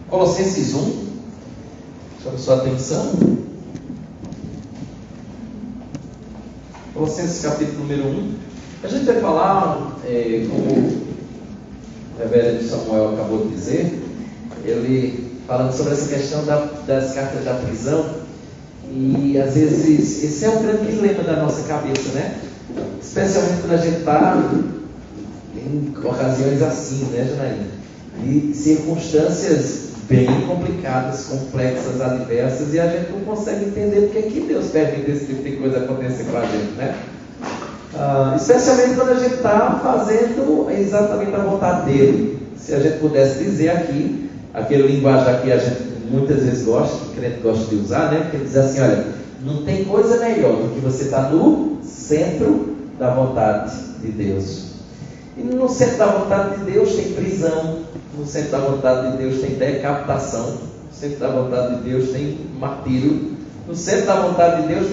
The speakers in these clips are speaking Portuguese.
Colossenses 1, chama sua atenção. Colossenses capítulo número 1. A gente vai falar, como o reverendo Samuel acabou de dizer, ele falando sobre essa questão das cartas da prisão. E às vezes esse é um grande dilema da nossa cabeça, né? Especialmente quando a gente está em ocasiões assim, né, Janaína? De circunstâncias bem complicadas, complexas, adversas, e a gente não consegue entender porque que Deus permite esse tipo de coisa acontecer com a gente, né? Especialmente quando a gente está fazendo exatamente a vontade dele. Se a gente pudesse dizer aqui, aquele linguagem que a gente muitas vezes gosta, que o crente gosta de usar, né? Porque ele diz assim, olha, não tem coisa melhor do que você estar no centro da vontade de Deus. E no centro da vontade de Deus tem prisão, no centro da vontade de Deus tem decapitação, no centro da vontade de Deus tem martírio, no centro da vontade de Deus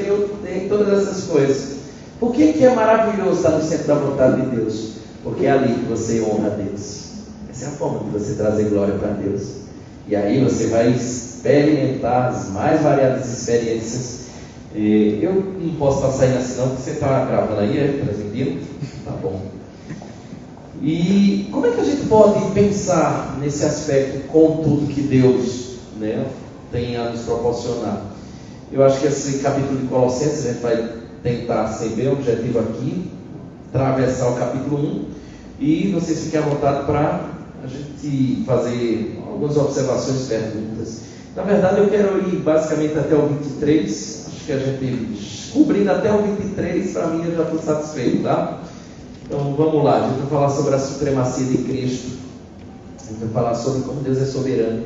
tem todas essas coisas. Por que é maravilhoso estar no centro da vontade de Deus? Porque é ali que você honra a Deus. Essa é a forma de você trazer glória para Deus. E aí você vai experimentar as mais variadas experiências. Eu não posso estar saindo assim não, porque você está gravando aí, transmitindo? Tá bom. E como é que a gente pode pensar nesse aspecto com tudo que Deus, né, tem a nos proporcionar? Eu acho que esse capítulo de Colossenses, a gente vai tentar ser bem objetivo aqui, atravessar o capítulo 1, e vocês fiquem à vontade para a gente fazer algumas observações e perguntas. Na verdade, eu quero ir basicamente até o 23, acho que a gente cobrindo até o 23, para mim eu já estou satisfeito, tá? Então vamos lá, a gente vai falar sobre a supremacia de Cristo, a gente vai falar sobre como Deus é soberano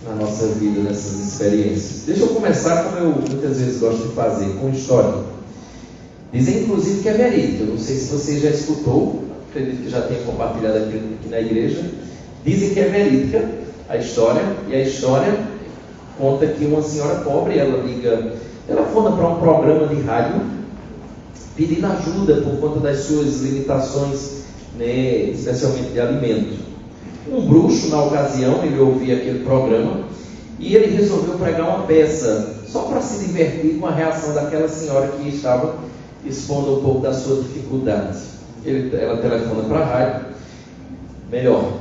na nossa vida, nessas experiências. Deixa eu começar como eu muitas vezes gosto de fazer, com história. Dizem inclusive que é verídico, eu não sei se você já escutou, acredito que já tenha compartilhado aqui na igreja. Dizem que é verídica a história, e a história conta que uma senhora pobre, ela fona para um programa de rádio, pedindo ajuda por conta das suas limitações, né, especialmente de alimento. Um bruxo, na ocasião, ele ouvia aquele programa e ele resolveu pregar uma peça só para se divertir com a reação daquela senhora que estava expondo um pouco das suas dificuldades. Ela telefona para a rádio,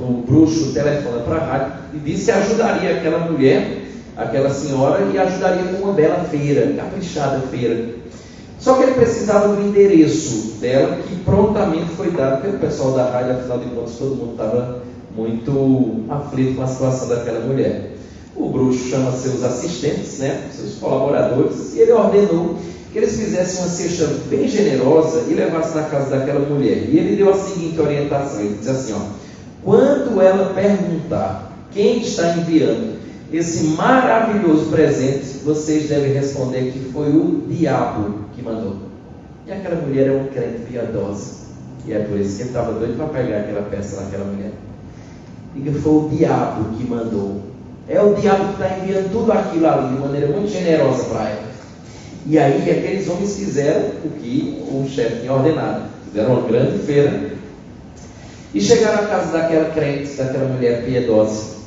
o bruxo telefona para a rádio e disse que ajudaria aquela mulher, aquela senhora, e ajudaria com uma bela feira, caprichada feira. Só que ele precisava do endereço dela, que prontamente foi dado pelo pessoal da rádio. Afinal de contas, todo mundo estava muito aflito com a situação daquela mulher. O bruxo chama seus assistentes, né, seus colaboradores, e ele ordenou que eles fizessem uma cesta bem generosa e levassem na casa daquela mulher. E ele deu a seguinte orientação, ele diz assim, quando ela perguntar quem está enviando esse maravilhoso presente, vocês devem responder que foi o diabo que mandou. E aquela mulher é uma crente piedosa, e é por isso que ele estava doido para pegar aquela peça daquela mulher. E que foi o diabo que mandou. É o diabo que está enviando tudo aquilo ali de maneira muito generosa para ela. E aí aqueles homens fizeram o que o chefe tinha ordenado. Fizeram uma grande feira e chegaram à casa daquela crente, daquela mulher piedosa.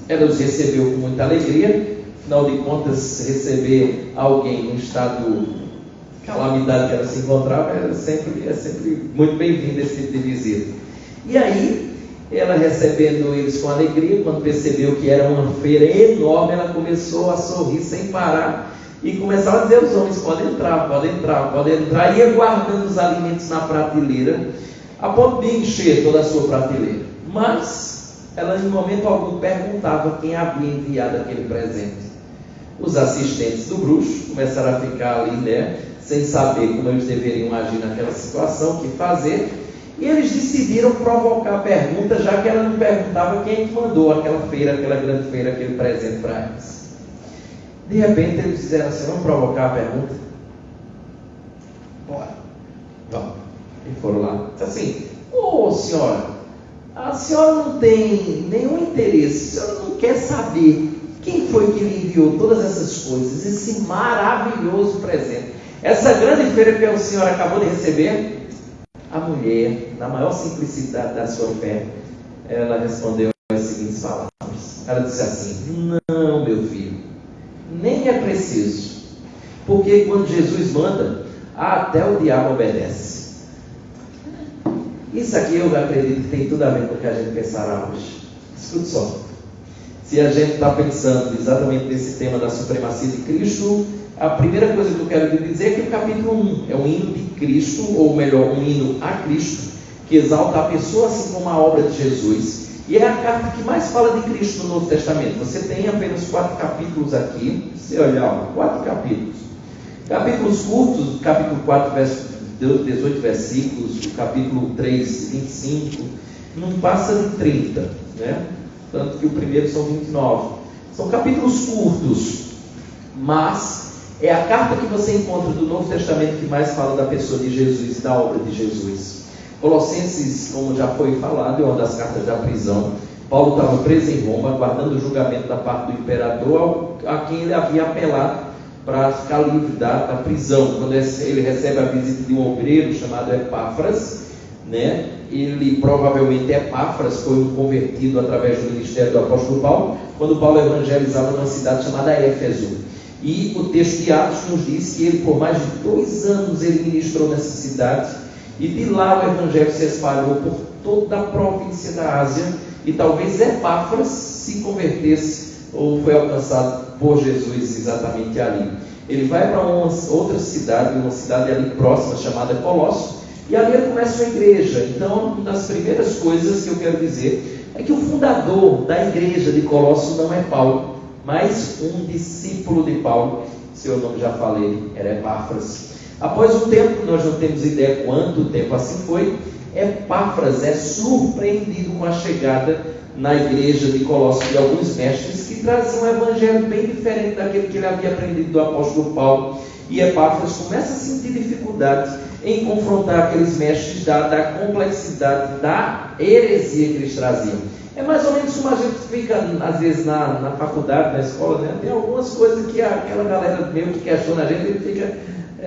Ela os recebeu com muita alegria. Afinal de contas, receber alguém no estado de calamidade que ela se encontrava é sempre muito bem-vindo esse tipo de visita. E aí, ela recebendo eles com alegria, quando percebeu que era uma feira enorme, ela começou a sorrir sem parar e começava a dizer aos homens, podem entrar, ia guardando os alimentos na prateleira, a ponto de encher toda a sua prateleira. Mas ela em momento algum perguntava quem havia enviado aquele presente. Os assistentes do bruxo começaram a ficar ali, né, sem saber como eles deveriam agir naquela situação, o que fazer, e eles decidiram provocar a pergunta, já que ela não perguntava quem é que mandou aquela feira, aquela grande feira, aquele presente para eles. De repente eles disseram assim, vamos provocar a pergunta? Bora, vamos. E foram lá, disse assim, senhora, a senhora não tem nenhum interesse, a senhora não quer saber quem foi que lhe enviou todas essas coisas, esse maravilhoso presente, essa grande feira que a senhora acabou de receber? A mulher, na maior simplicidade da sua fé, ela respondeu as seguintes palavras: Ela disse assim: não, meu filho, nem é preciso, porque quando Jesus manda, até o diabo obedece. Isso aqui eu acredito que tem tudo a ver com o que a gente pensará hoje. Escute só. Se a gente está pensando exatamente nesse tema da supremacia de Cristo, a primeira coisa que eu quero lhe dizer é que o capítulo 1 é um hino de Cristo, ou melhor, um hino a Cristo, que exalta a pessoa assim como a obra de Jesus. E é a carta que mais fala de Cristo no Novo Testamento. Você tem apenas 4 capítulos aqui. Se olhar, 4 capítulos. Capítulos curtos, capítulo 4, verso 18 versículos, o capítulo 3, 25, não passa de 30, né? Tanto que o primeiro são 29. São capítulos curtos, mas é a carta que você encontra do Novo Testamento que mais fala da pessoa de Jesus e da obra de Jesus. Colossenses, como já foi falado, é uma das cartas da prisão. Paulo estava preso em Roma, aguardando o julgamento da parte do imperador, a quem ele havia apelado para ficar livre da prisão. Quando ele recebe a visita de um obreiro chamado Epáfras, né? Ele provavelmente, Epáfras, foi um convertido através do ministério do apóstolo Paulo, quando Paulo evangelizava numa cidade chamada Éfeso. E o texto de Atos nos diz que ele, por mais de 2 anos, ele ministrou nessa cidade, e de lá o evangelho se espalhou por toda a província da Ásia, e talvez Epáfras se convertesse ou foi alcançado por Jesus exatamente ali. Ele vai para uma cidade ali próxima, chamada Colossos, e ali ele começa uma igreja. Então, uma das primeiras coisas que eu quero dizer é que o fundador da igreja de Colossos não é Paulo, mas um discípulo de Paulo. Seu nome já falei, era Epáfras. Após um tempo, nós não temos ideia quanto tempo assim foi, Epáfras é surpreendido com a chegada na igreja de Colossos de alguns mestres que traziam um evangelho bem diferente daquele que ele havia aprendido do apóstolo Paulo. E Epáfras começa a sentir dificuldade em confrontar aqueles mestres da complexidade da heresia que eles traziam. É mais ou menos como a gente fica, às vezes, na faculdade, na escola, né? Tem algumas coisas que aquela galera meio que questiona a gente, ele fica,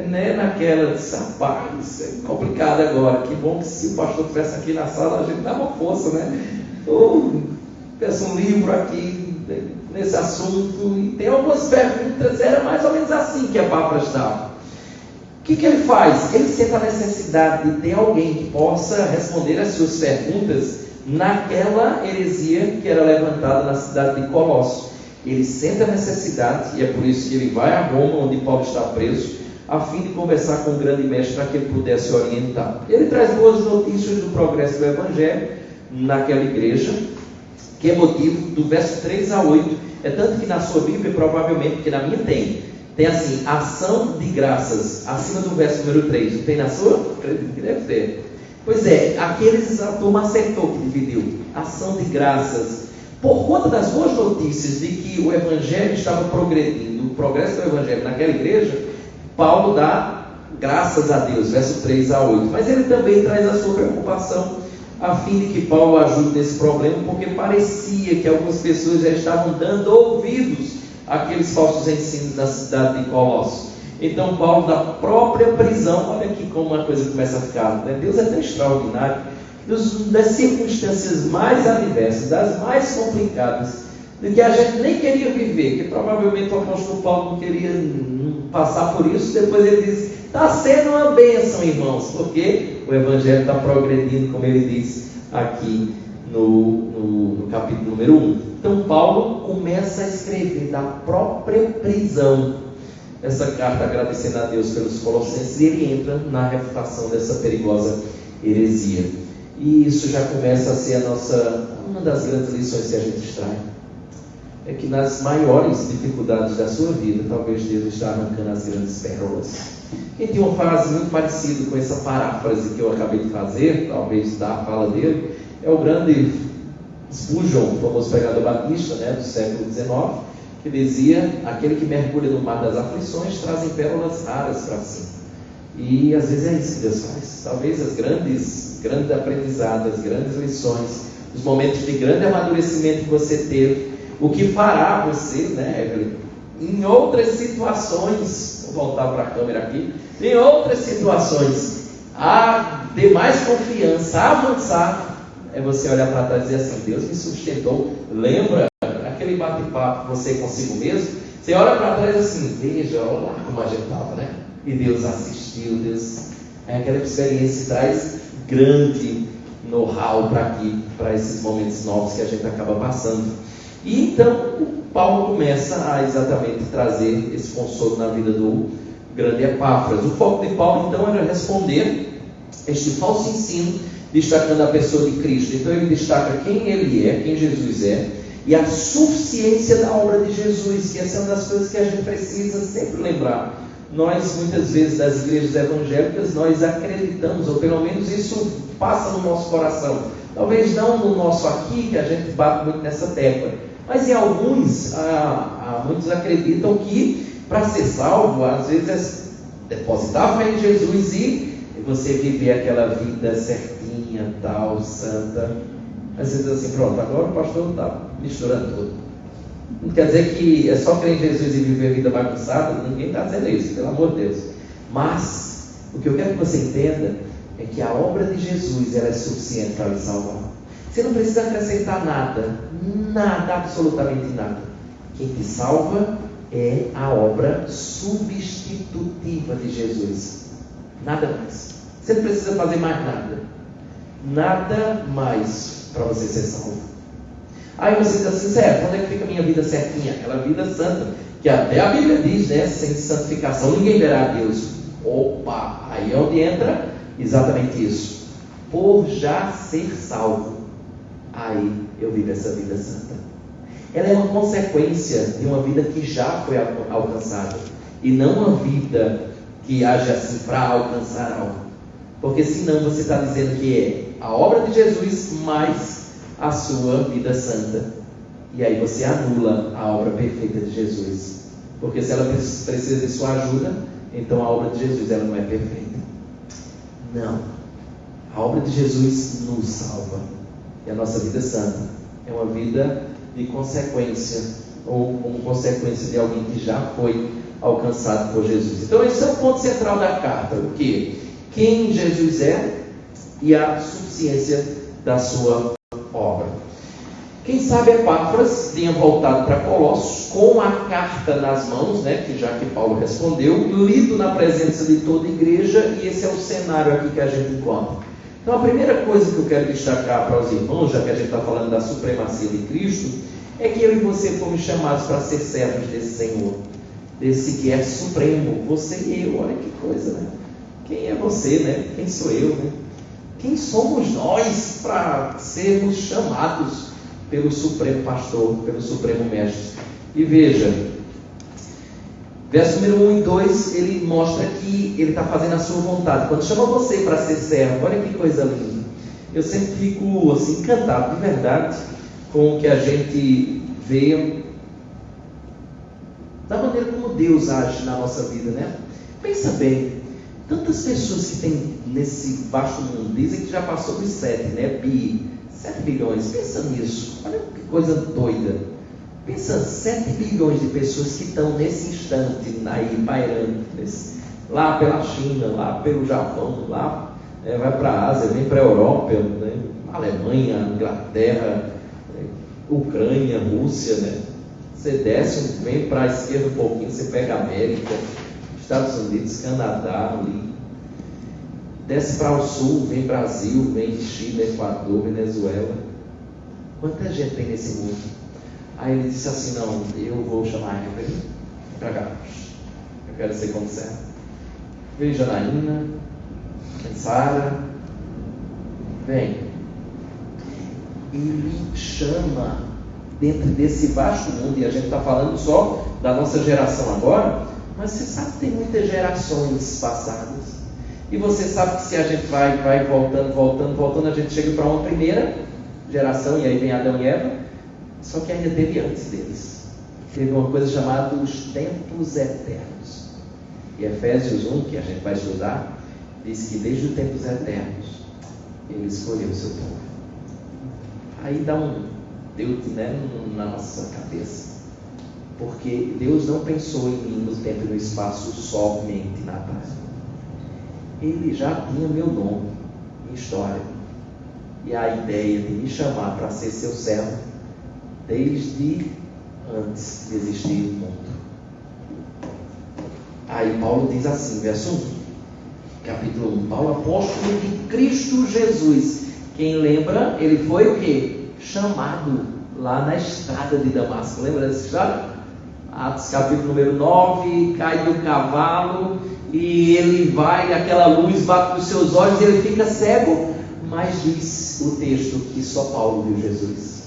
né, naquela, rapaz, isso é complicado agora. Que bom que se o pastor estivesse aqui na sala, a gente dava força, né? Ou peço um livro aqui nesse assunto, e tem algumas perguntas, era mais ou menos assim que Epáfras estava. O que ele faz? Ele sente a necessidade de ter alguém que possa responder as suas perguntas naquela heresia que era levantada na cidade de Colossos. Ele sente a necessidade, e é por isso que ele vai a Roma, onde Paulo está preso, a fim de conversar com o grande mestre para que ele pudesse orientar. Ele traz boas notícias do progresso do evangelho naquela igreja, que é motivo do verso 3 a 8. É tanto que na sua Bíblia, provavelmente, porque na minha tem assim, ação de graças, acima do verso número 3. Não tem na sua? Acredito que deve ter. Pois é, aqueles, a turma acertou que dividiu. Ação de graças. Por conta das boas notícias de que o evangelho estava progredindo, o progresso do evangelho naquela igreja, Paulo dá graças a Deus, verso 3 a 8. Mas ele também traz a sua preocupação a fim de que Paulo ajude nesse problema, porque parecia que algumas pessoas já estavam dando ouvidos àqueles falsos ensinos da cidade de Colossos. Então Paulo, da própria prisão, olha aqui como uma coisa começa a ficar, né? Deus é tão extraordinário, das circunstâncias mais adversas, das mais complicadas, de que a gente nem queria viver, que provavelmente o apóstolo Paulo não queria passar por isso. Depois ele diz, está sendo uma bênção, irmãos, porque o evangelho está progredindo, como ele diz aqui no capítulo número 1. Então Paulo começa a escrever da própria prisão essa carta, agradecendo a Deus pelos Colossenses, e ele entra na refutação dessa perigosa heresia. E isso já começa a ser uma das grandes lições que a gente extrai. É que nas maiores dificuldades da sua vida, talvez Deus está arrancando as grandes pérolas. Quem tem uma frase muito parecida com essa paráfrase que eu acabei de fazer, talvez da fala dele, é o grande Spurgeon, o famoso pregador batista, né, do século XIX, que dizia, aquele que mergulha no mar das aflições trazem pérolas raras para si. E às vezes é isso que Deus faz. Talvez as grandes aprendizados, as grandes lições, os momentos de grande amadurecimento que você teve, o que fará você, né, Evelyn, em outras situações, vou voltar para a câmera aqui, em outras situações, a ter mais confiança, a avançar, é você olhar para trás e dizer assim, Deus me sustentou. Lembra bate-papo, você consigo mesmo, você olha para trás assim, veja, olha lá como a gente estava, né? E Deus assistiu, Deus... aquela experiência traz grande know-how para esses momentos novos que a gente acaba passando. E então, Paulo começa a exatamente trazer esse consolo na vida do grande Epáfras. O foco de Paulo, então, era responder este falso ensino, destacando a pessoa de Cristo. Então, ele destaca quem ele é, quem Jesus é, e a suficiência da obra de Jesus, que essa é uma das coisas que a gente precisa sempre lembrar. Nós, muitas vezes, das igrejas evangélicas, nós acreditamos, ou pelo menos isso passa no nosso coração. Talvez não no nosso aqui, que a gente bate muito nessa tecla, mas em alguns, muitos acreditam que para ser salvo, às vezes é depositar a fé em Jesus e você viver aquela vida certinha, tal, santa. Às vezes assim, pronto, agora o pastor está misturando tudo. Não quer dizer que é só crer em Jesus e viver a vida bagunçada, ninguém está dizendo isso, pelo amor de Deus. Mas, o que eu quero que você entenda é que a obra de Jesus ela é suficiente para lhe salvar. Você não precisa acrescentar nada, absolutamente nada. Quem te salva é a obra substitutiva de Jesus. Nada mais. Você não precisa fazer mais nada. Nada mais para você ser salvo. Aí você diz assim, certo, onde é que fica a minha vida certinha? Aquela vida santa, que até a Bíblia diz, né? Sem santificação ninguém verá a Deus. Opa, aí é onde entra exatamente isso. Por já ser salvo, aí eu vivo essa vida santa. Ela é uma consequência de uma vida que já foi alcançada, e não uma vida que haja assim para alcançar algo. Porque senão você está dizendo que é a obra de Jesus mais a sua vida santa, e aí você anula a obra perfeita de Jesus, porque se ela precisa de sua ajuda, então a obra de Jesus ela não é perfeita. Não, a obra de Jesus nos salva, e a nossa vida santa é uma vida de consequência, ou como consequência de alguém que já foi alcançado por Jesus. Então esse é o ponto central da carta, o que? Quem Jesus é e a suficiência da sua obra. Quem sabe Epáfras tinha voltado para Colossos com a carta nas mãos, né, que já que Paulo respondeu, lido na presença de toda a igreja, e esse é o cenário aqui que a gente encontra. Então a primeira coisa que eu quero destacar para os irmãos, já que a gente está falando da supremacia de Cristo, é que eu e você fomos chamados para ser servos desse Senhor, desse que é supremo, você e eu. Olha que coisa, né? Quem é você, né? Quem sou eu, né? Quem somos nós para sermos chamados pelo Supremo Pastor, pelo Supremo Mestre? E veja, verso número 1 e 2, ele mostra que ele está fazendo a sua vontade. Quando chama você para ser servo, olha que coisa linda. Eu sempre fico assim, encantado, de verdade, com o que a gente vê, da maneira como Deus age na nossa vida, né? Pensa bem. Tantas pessoas que tem nesse vasto mundo, dizem que já passou dos 7, né? 7 bilhões, pensa nisso, olha que coisa doida. Pensa 7 bilhões de pessoas que estão nesse instante aí pairando, lá pela China, lá pelo Japão, lá vai para a Ásia, vem para a Europa, né? Alemanha, Inglaterra, Ucrânia, Rússia, né? Você desce, vem para a esquerda um pouquinho, você pega a América, Estados Unidos, Canadá, ali. Desce para o sul, vem Brasil, vem Chile, Equador, Venezuela. Quanta gente tem nesse mundo? Aí ele disse assim, não, eu vou chamar a Evelyn para cá. Eu quero ser como servo. Vem Janaína, vem Sara, vem. Ele chama dentro desse vasto mundo, e a gente está falando só da nossa geração agora, mas você sabe que tem muitas gerações passadas. E você sabe que se a gente vai voltando, a gente chega para uma primeira geração, e aí vem Adão e Eva, só que ainda teve antes deles. Teve uma coisa chamada os tempos eternos. E Efésios 1, que a gente vai estudar, diz que desde os tempos eternos, ele escolheu o seu povo. Aí dá um Deus, né, na nossa cabeça. Porque Deus não pensou em mim no tempo e no espaço somente na terra. Ele já tinha meu nome, minha história, e a ideia de me chamar para ser seu servo desde antes de existir o mundo. Aí Paulo diz assim, verso 1, capítulo 1, Paulo, apóstolo de Cristo Jesus. Quem lembra, ele foi o quê? Chamado lá na estrada de Damasco. Lembra dessa história? Atos capítulo número 9, cai do cavalo e ele vai, aquela luz bate nos seus olhos e ele fica cego, mas diz o texto que só Paulo viu Jesus.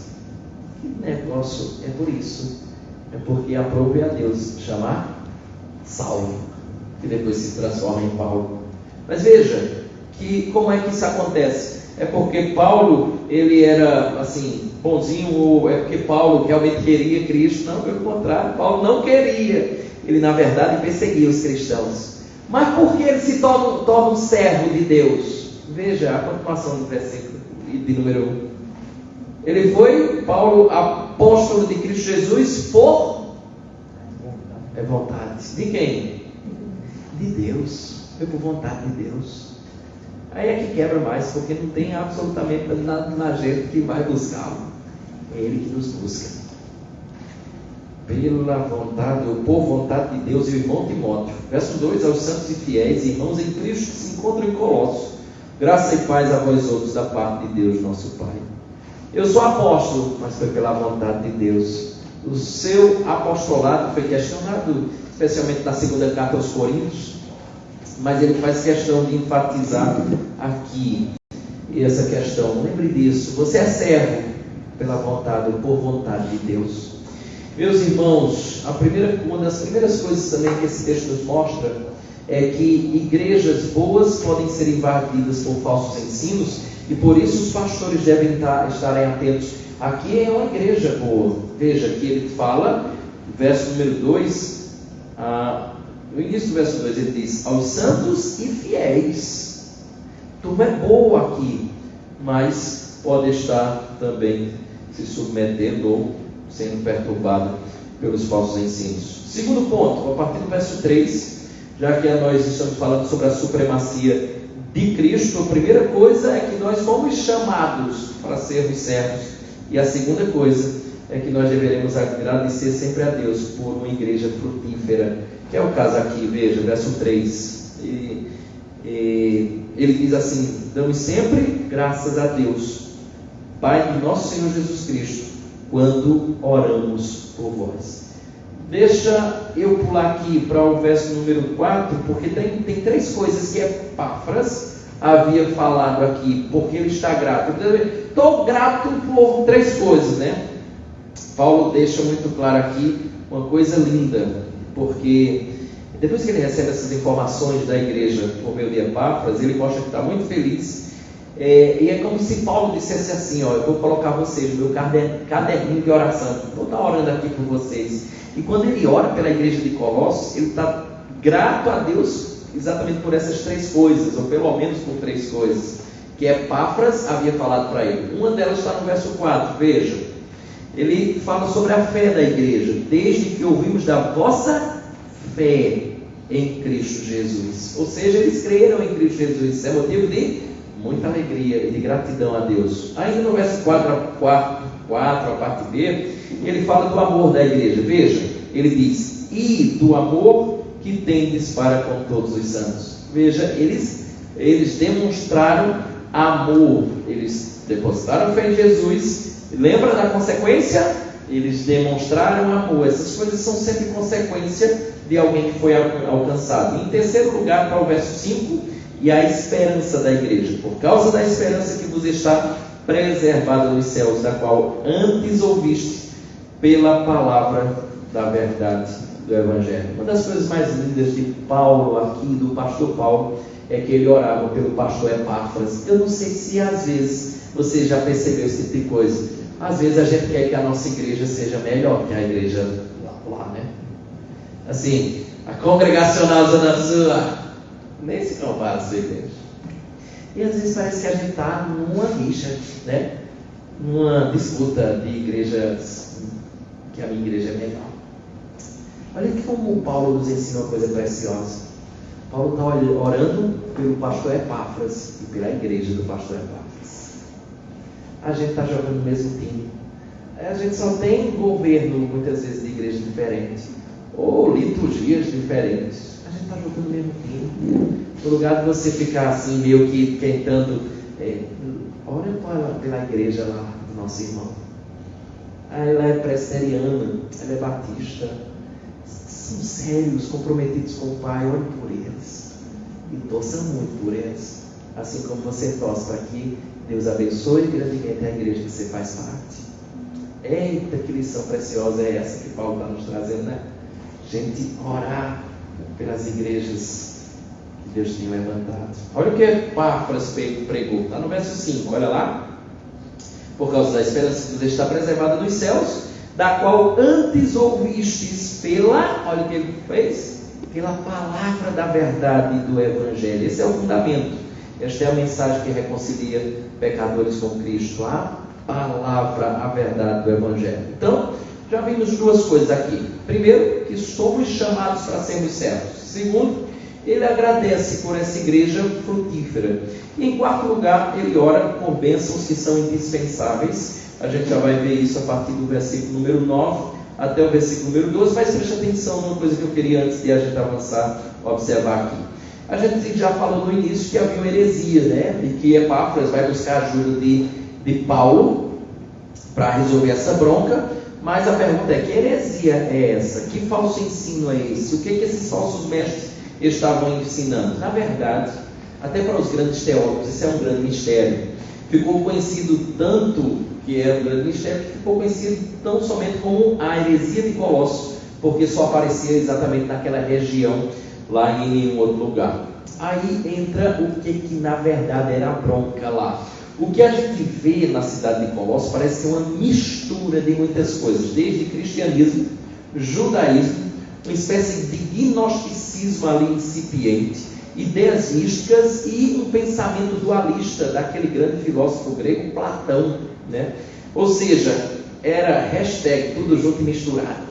Que negócio, é por isso, é porque aprove a Deus chamar Saulo, que depois se transforma em Paulo. Mas veja, que como é que isso acontece? É porque Paulo, ele era assim, bonzinho, ou é porque Paulo realmente queria Cristo? Não, pelo contrário, Paulo não queria. Ele na verdade perseguia os cristãos. Mas por que ele se torna um servo de Deus? Veja a continuação do versículo de número 1. Ele foi, Paulo, apóstolo de Cristo Jesus, por vontade. De quem? De Deus. Foi por vontade de Deus. Aí é que quebra mais, porque não tem absolutamente nada na gente que vai buscá-lo. É Ele que nos busca. Pela vontade, ou por vontade de Deus, e o irmão Timóteo. Verso 2, aos santos e fiéis, irmãos em Cristo que se encontram em Colossos. Graça e paz a vós outros da parte de Deus, nosso Pai. Eu sou apóstolo, mas foi pela vontade de Deus. O seu apostolado foi questionado, especialmente na segunda carta aos Coríntios, mas ele faz questão de enfatizar aqui essa questão. Lembre disso, você é servo pela vontade ou por vontade de Deus. Meus irmãos, uma das primeiras coisas também que esse texto nos mostra é que igrejas boas podem ser invadidas por falsos ensinos, e por isso os pastores devem estarem atentos. Aqui é uma igreja boa. Veja que ele fala, verso número 2, no início do verso 2 ele diz, aos santos e fiéis. Turma é boa aqui, mas pode estar também se submetendo ou sendo perturbado pelos falsos ensinos. Segundo ponto, a partir do verso 3, já que nós estamos falando sobre a supremacia de Cristo, a primeira coisa é que nós fomos chamados para sermos servos, e a segunda coisa é que nós deveremos agradecer sempre a Deus por uma igreja frutífera, que é o caso aqui. Veja, verso 3, ele diz assim, damos sempre graças a Deus, Pai de nosso Senhor Jesus Cristo, quando oramos por vós. Deixa eu pular aqui para o verso número 4, porque tem três coisas que Epáfras havia falado aqui, porque ele está grato. Estou grato por três coisas, né? Paulo deixa muito claro aqui uma coisa linda, porque depois que ele recebe essas informações da igreja por meio de Epáfras, ele mostra que está muito feliz. E é como se Paulo dissesse assim, ó, eu vou colocar vocês no meu caderninho de oração, vou estar orando aqui por vocês. E quando ele ora pela igreja de Colossos, ele está grato a Deus exatamente por essas três coisas, ou pelo menos por três coisas, que Epáfras havia falado para ele. Uma delas está no verso 4, veja, ele fala sobre a fé da igreja, desde que ouvimos da vossa fé em Cristo Jesus. Ou seja, eles creram em Cristo Jesus, isso é motivo de muita alegria e de gratidão a Deus. Ainda no verso 4, a parte B, ele fala do amor da igreja. Veja, ele diz, e do amor que tendes para com todos os santos. Veja, eles demonstraram amor, eles depositaram fé em Jesus. Lembra da consequência? Eles demonstraram amor. Essas coisas são sempre consequência de alguém que foi alcançado. Em terceiro lugar, para o verso 5, e a esperança da igreja, por causa da esperança que vos está preservada nos céus, da qual antes ouviste pela palavra da verdade do Evangelho. Uma das coisas mais lindas de Paulo aqui, do pastor Paulo, é que ele orava pelo pastor Epáfras. Eu não sei se às vezes você já percebeu esse tipo de coisa. Às vezes a gente quer que a nossa igreja seja melhor que a igreja lá, né? Assim, a congregacional Zona Sul, nem se compara a sua igreja. E às vezes parece que a gente está numa rixa, né? Numa disputa de igrejas, que a minha igreja é melhor. Olha que como o Paulo nos ensina uma coisa preciosa. Paulo está orando pelo pastor Epáfras e pela igreja do pastor Epáfras. A gente está jogando no mesmo time. A gente só tem governo, muitas vezes, de igrejas diferentes, ou liturgias diferentes. A gente está jogando o mesmo time. No lugar de você ficar assim, meio que tentando, ora pela igreja lá do nosso irmão. Ela é presbiteriana, ela é batista. São sérios, comprometidos com o Pai, ore por eles. E torça muito por eles. Assim como você torce para que Deus abençoe grandemente a igreja que você faz parte. Eita, que lição preciosa é essa que Paulo está nos trazendo, né? Gente, orar pelas igrejas que Deus tem levantado. Olha o que Epáfras pregou, está no verso 5, olha lá. Por causa da esperança que está preservada nos céus, da qual antes ouvistes olha o que ele fez, pela palavra da verdade do Evangelho. Esse é o fundamento. Esta é a mensagem que reconcilia pecadores com Cristo, a palavra, a verdade do Evangelho. Então, já vimos duas coisas aqui. Primeiro, que somos chamados para sermos servos. Segundo, ele agradece por essa igreja frutífera. E em quarto lugar, ele ora por bênçãos que são indispensáveis. A gente já vai ver isso a partir do versículo número 9 até o versículo número 12, mas preste atenção numa coisa que eu queria, antes de a gente avançar, observar aqui. A gente já falou no início que havia uma heresia, né? E que Epáfras vai buscar a ajuda de Paulo para resolver essa bronca. Mas a pergunta é: que heresia é essa? Que falso ensino é esse? O que esses falsos mestres estavam ensinando? Na verdade, até para os grandes teólogos, isso é um grande mistério. Ficou conhecido tanto que é um grande mistério, que ficou conhecido tão somente como a heresia de Colossos, porque só aparecia exatamente naquela região, lá em nenhum outro lugar. Aí entra o que na verdade era a bronca lá. O que a gente vê na cidade de Colossos parece ser uma mistura de muitas coisas, desde cristianismo, judaísmo, uma espécie de gnosticismo ali incipiente, ideias místicas e um pensamento dualista daquele grande filósofo grego Platão, né? Ou seja, era hashtag tudo junto e misturado,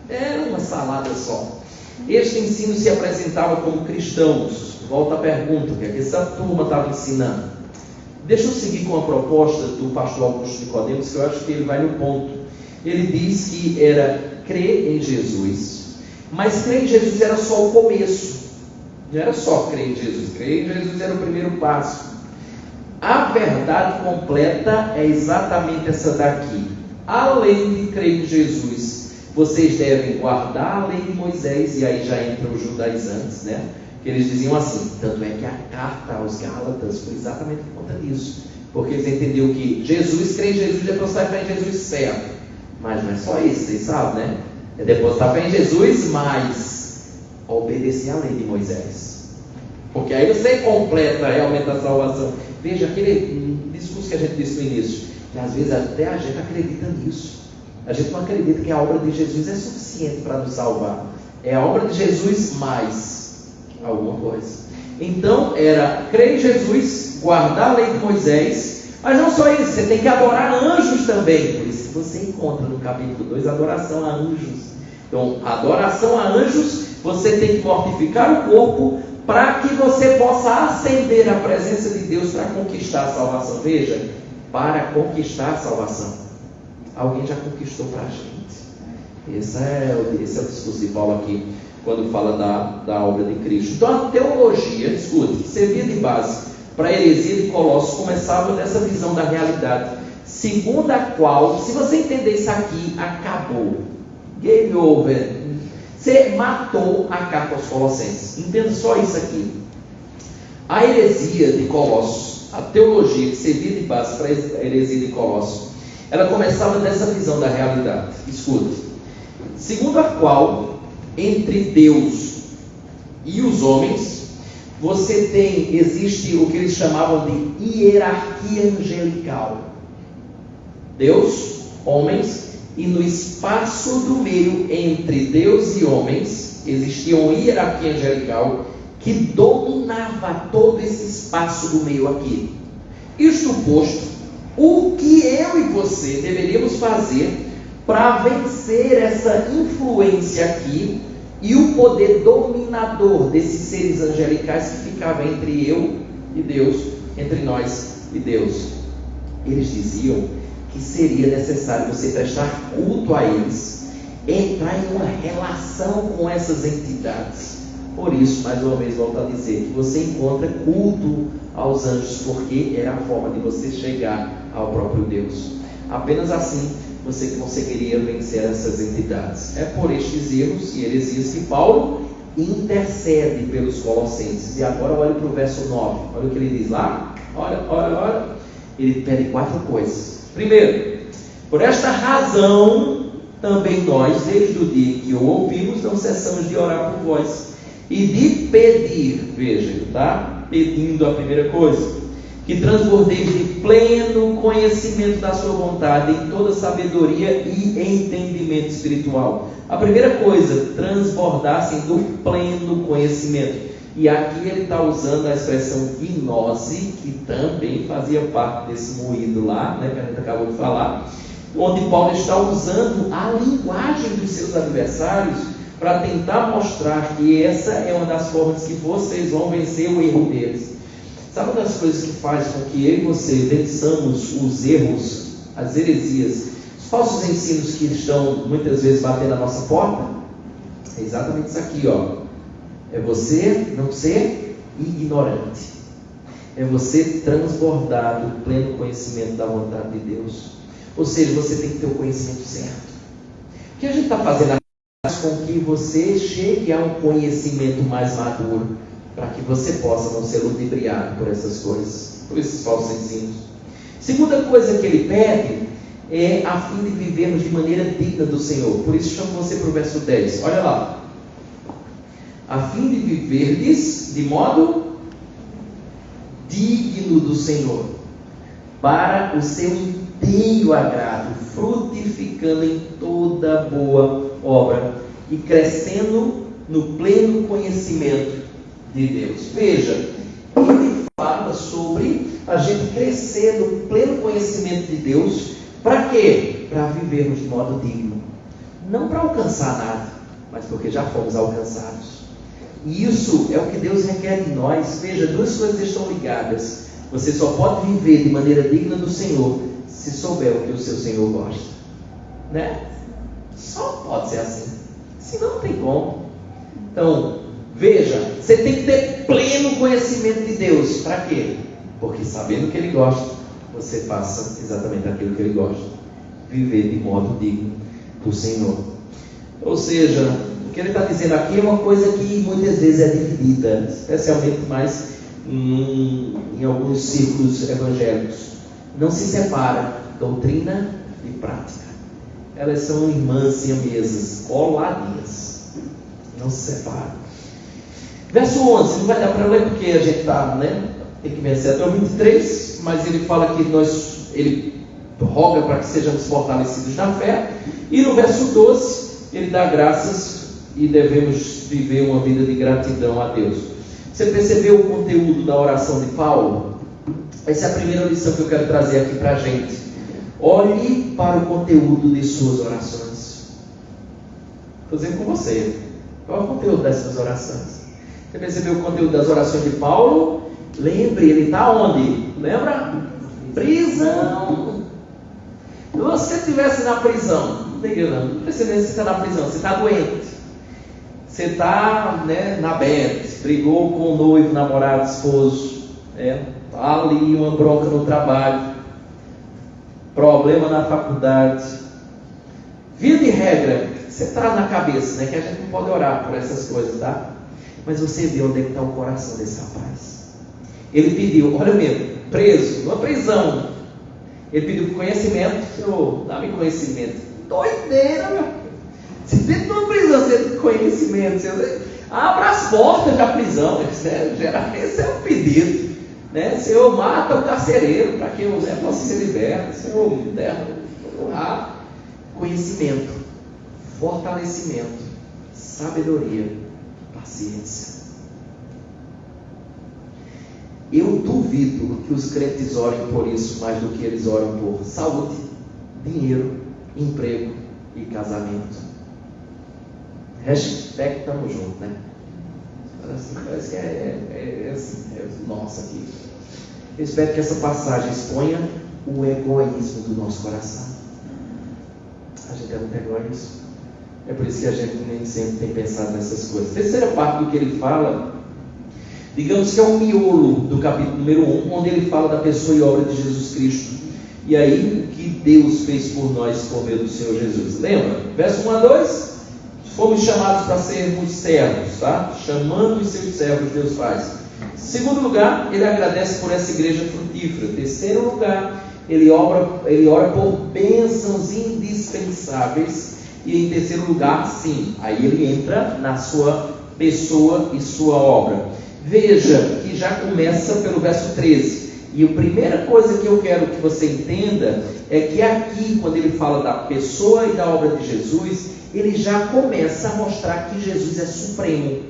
era uma salada só. Este ensino se apresentava como cristãos. Volta a pergunta: o que é que essa turma estava ensinando? Deixa eu seguir com a proposta do pastor Augusto Nicodemos, que eu acho que ele vai no ponto. Ele diz que era crer em Jesus, mas crer em Jesus era só o começo. Não era só crer em Jesus. Crer em Jesus era o primeiro passo. A verdade completa é exatamente essa daqui. Além de crer em Jesus, vocês devem guardar a lei de Moisés. E aí já entram os judaizantes, né? Que eles diziam assim. Tanto é que a carta aos Gálatas foi exatamente por conta disso, porque eles entendiam que Jesus, crer em Jesus, depositar fé em Jesus, certo. Mas não é só isso, vocês sabem, né? É depositar fé em Jesus, mas obedecer a lei de Moisés, porque aí você completa realmente a salvação. Veja aquele discurso que a gente disse no início, que às vezes até a gente acredita nisso. A gente não acredita que a obra de Jesus é suficiente para nos salvar. É a obra de Jesus mais alguma coisa. Então era crer em Jesus, guardar a lei de Moisés, mas não só isso, você tem que adorar anjos também. Por isso que você encontra no capítulo 2 adoração a anjos. Então, adoração a anjos, você tem que mortificar o corpo para que você possa ascender à presença de Deus para conquistar a salvação. Veja, para conquistar a salvação. Alguém já conquistou para a gente. Esse é o discurso de Paulo aqui, quando fala da obra de Cristo. Então a teologia, escute, que servia de base para a heresia de Colossos, começava dessa visão da realidade, segundo a qual, se você entender isso aqui, acabou. Game over. Você matou a carta aos Colossenses. Entenda só isso aqui. A heresia de Colossos, a teologia que servia de base para a heresia de Colossos, ela começava dessa visão da realidade. Escute. Segundo a qual, entre Deus e os homens, existe o que eles chamavam de hierarquia angelical. Deus, homens, e no espaço do meio entre Deus e homens existia uma hierarquia angelical que dominava todo esse espaço do meio aqui. Isto posto, o que eu e você deveríamos fazer para vencer essa influência aqui e o poder dominador desses seres angelicais que ficava entre eu e Deus, entre nós e Deus? Eles diziam que seria necessário você prestar culto a eles, entrar em uma relação com essas entidades. Por isso, mais uma vez, volto a dizer que você encontra culto aos anjos, porque era a forma de você chegar ao próprio Deus. Apenas assim você conseguiria vencer essas entidades. É por estes erros e heresias que Paulo intercede pelos colossenses. E agora olha para o verso 9, olha o que ele diz lá. Olha. Ele pede 4 coisas. Primeiro, por esta razão também nós, desde o dia que o ouvimos, não cessamos de orar por vós e de pedir, veja, está pedindo a primeira coisa, que transbordeis de pleno conhecimento da sua vontade, em toda sabedoria e entendimento espiritual. A primeira coisa, transbordassem do pleno conhecimento. E aqui ele está usando a expressão gnose, que também fazia parte desse moído lá, né, que a gente acabou de falar, onde Paulo está usando a linguagem dos seus adversários para tentar mostrar que essa é uma das formas que vocês vão vencer o erro deles. Sabe uma das coisas que faz com que eu e você vençamos os erros, as heresias, os falsos ensinos que estão muitas vezes batendo na nossa porta? É exatamente isso aqui, ó. É você não ser ignorante. É você transbordar do pleno conhecimento da vontade de Deus. Ou seja, você tem que ter o conhecimento certo. O que a gente está fazendo faz com que você chegue a um conhecimento mais maduro, para que você possa não ser ludibriado por essas coisas, por esses falsos ensinos. Segunda coisa que ele pede é a fim de vivermos de maneira digna do Senhor. Por isso chamo você para o verso 10. Olha lá. A fim de viverdes de modo digno do Senhor, para o seu inteiro agrado, frutificando em toda boa obra e crescendo no pleno conhecimento de Deus. Veja, ele fala sobre a gente crescer no pleno conhecimento de Deus. Para quê? Para vivermos de modo digno. Não para alcançar nada, mas porque já fomos alcançados. E isso é o que Deus requer de nós. Veja, 2 coisas estão ligadas. Você só pode viver de maneira digna do Senhor se souber o que o seu Senhor gosta, né? Só pode ser assim, senão não tem como. Então, veja, você tem que ter pleno conhecimento de Deus. Para quê? Porque sabendo o que Ele gosta, você faça exatamente aquilo que Ele gosta. Viver de modo digno do Senhor. Ou seja, o que ele está dizendo aqui é uma coisa que muitas vezes é dividida, especialmente mais em alguns círculos evangélicos. Não se separa doutrina e prática. Elas são irmãs siamesas, coladinhas. Não se separam. Verso 11, não vai dar para ler porque a gente está, né? Tem que vencer até o 23, mas ele fala que ele roga para que sejamos fortalecidos na fé. E no verso 12, ele dá graças e devemos viver uma vida de gratidão a Deus. Você percebeu o conteúdo da oração de Paulo? Essa é a primeira lição que eu quero trazer aqui para a gente. Olhe para o conteúdo de suas orações. Estou dizendo com você. Qual é o conteúdo dessas orações? Você percebeu o conteúdo das orações de Paulo? Lembre, ele está onde? Lembra? Prisão. Se você estivesse na prisão, não precisa nem você está na prisão, você está doente. Você está, né, na bed, brigou com o noivo, namorado, esposo, ali uma bronca no trabalho, problema na faculdade. Via de regra, você está na cabeça, né, que a gente não pode orar por essas coisas, tá? Mas você vê onde é que está o coração desse rapaz. Ele pediu, olha mesmo, preso, numa prisão. Ele pediu conhecimento. Senhor, dá-me conhecimento. Doideira, meu. Se dentro de uma prisão você tem conhecimento, você abra as portas da prisão. Esse é o pedido, né? Senhor, mata o carcereiro para que o Zé possa ser liberto. Senhor, conhecimento, fortalecimento, sabedoria, paciência. Eu duvido que os crentes orem por isso mais do que eles oram por saúde, dinheiro, emprego e casamento. Hashtag tamo junto, né? Parece que é assim, é nossa aqui. Eu espero que essa passagem exponha o egoísmo do nosso coração. A gente é muito egoísta. É por isso que a gente nem sempre tem pensado nessas coisas. Terceira parte do que ele fala, digamos que é o miolo do capítulo número 1, onde ele fala da pessoa e obra de Jesus Cristo. E aí, o que Deus fez por nós por meio do Senhor Jesus. Lembra? Verso 1 a 2, fomos chamados para sermos servos, tá? Chamando os seus servos, Deus faz. Segundo lugar, ele agradece por essa igreja frutífera. Terceiro lugar, ele ora por bênçãos indispensáveis. E em terceiro lugar, sim, aí ele entra na sua pessoa e sua obra. Veja que já começa pelo verso 13. E a primeira coisa que eu quero que você entenda é que aqui, quando ele fala da pessoa e da obra de Jesus, ele já começa a mostrar que Jesus é supremo.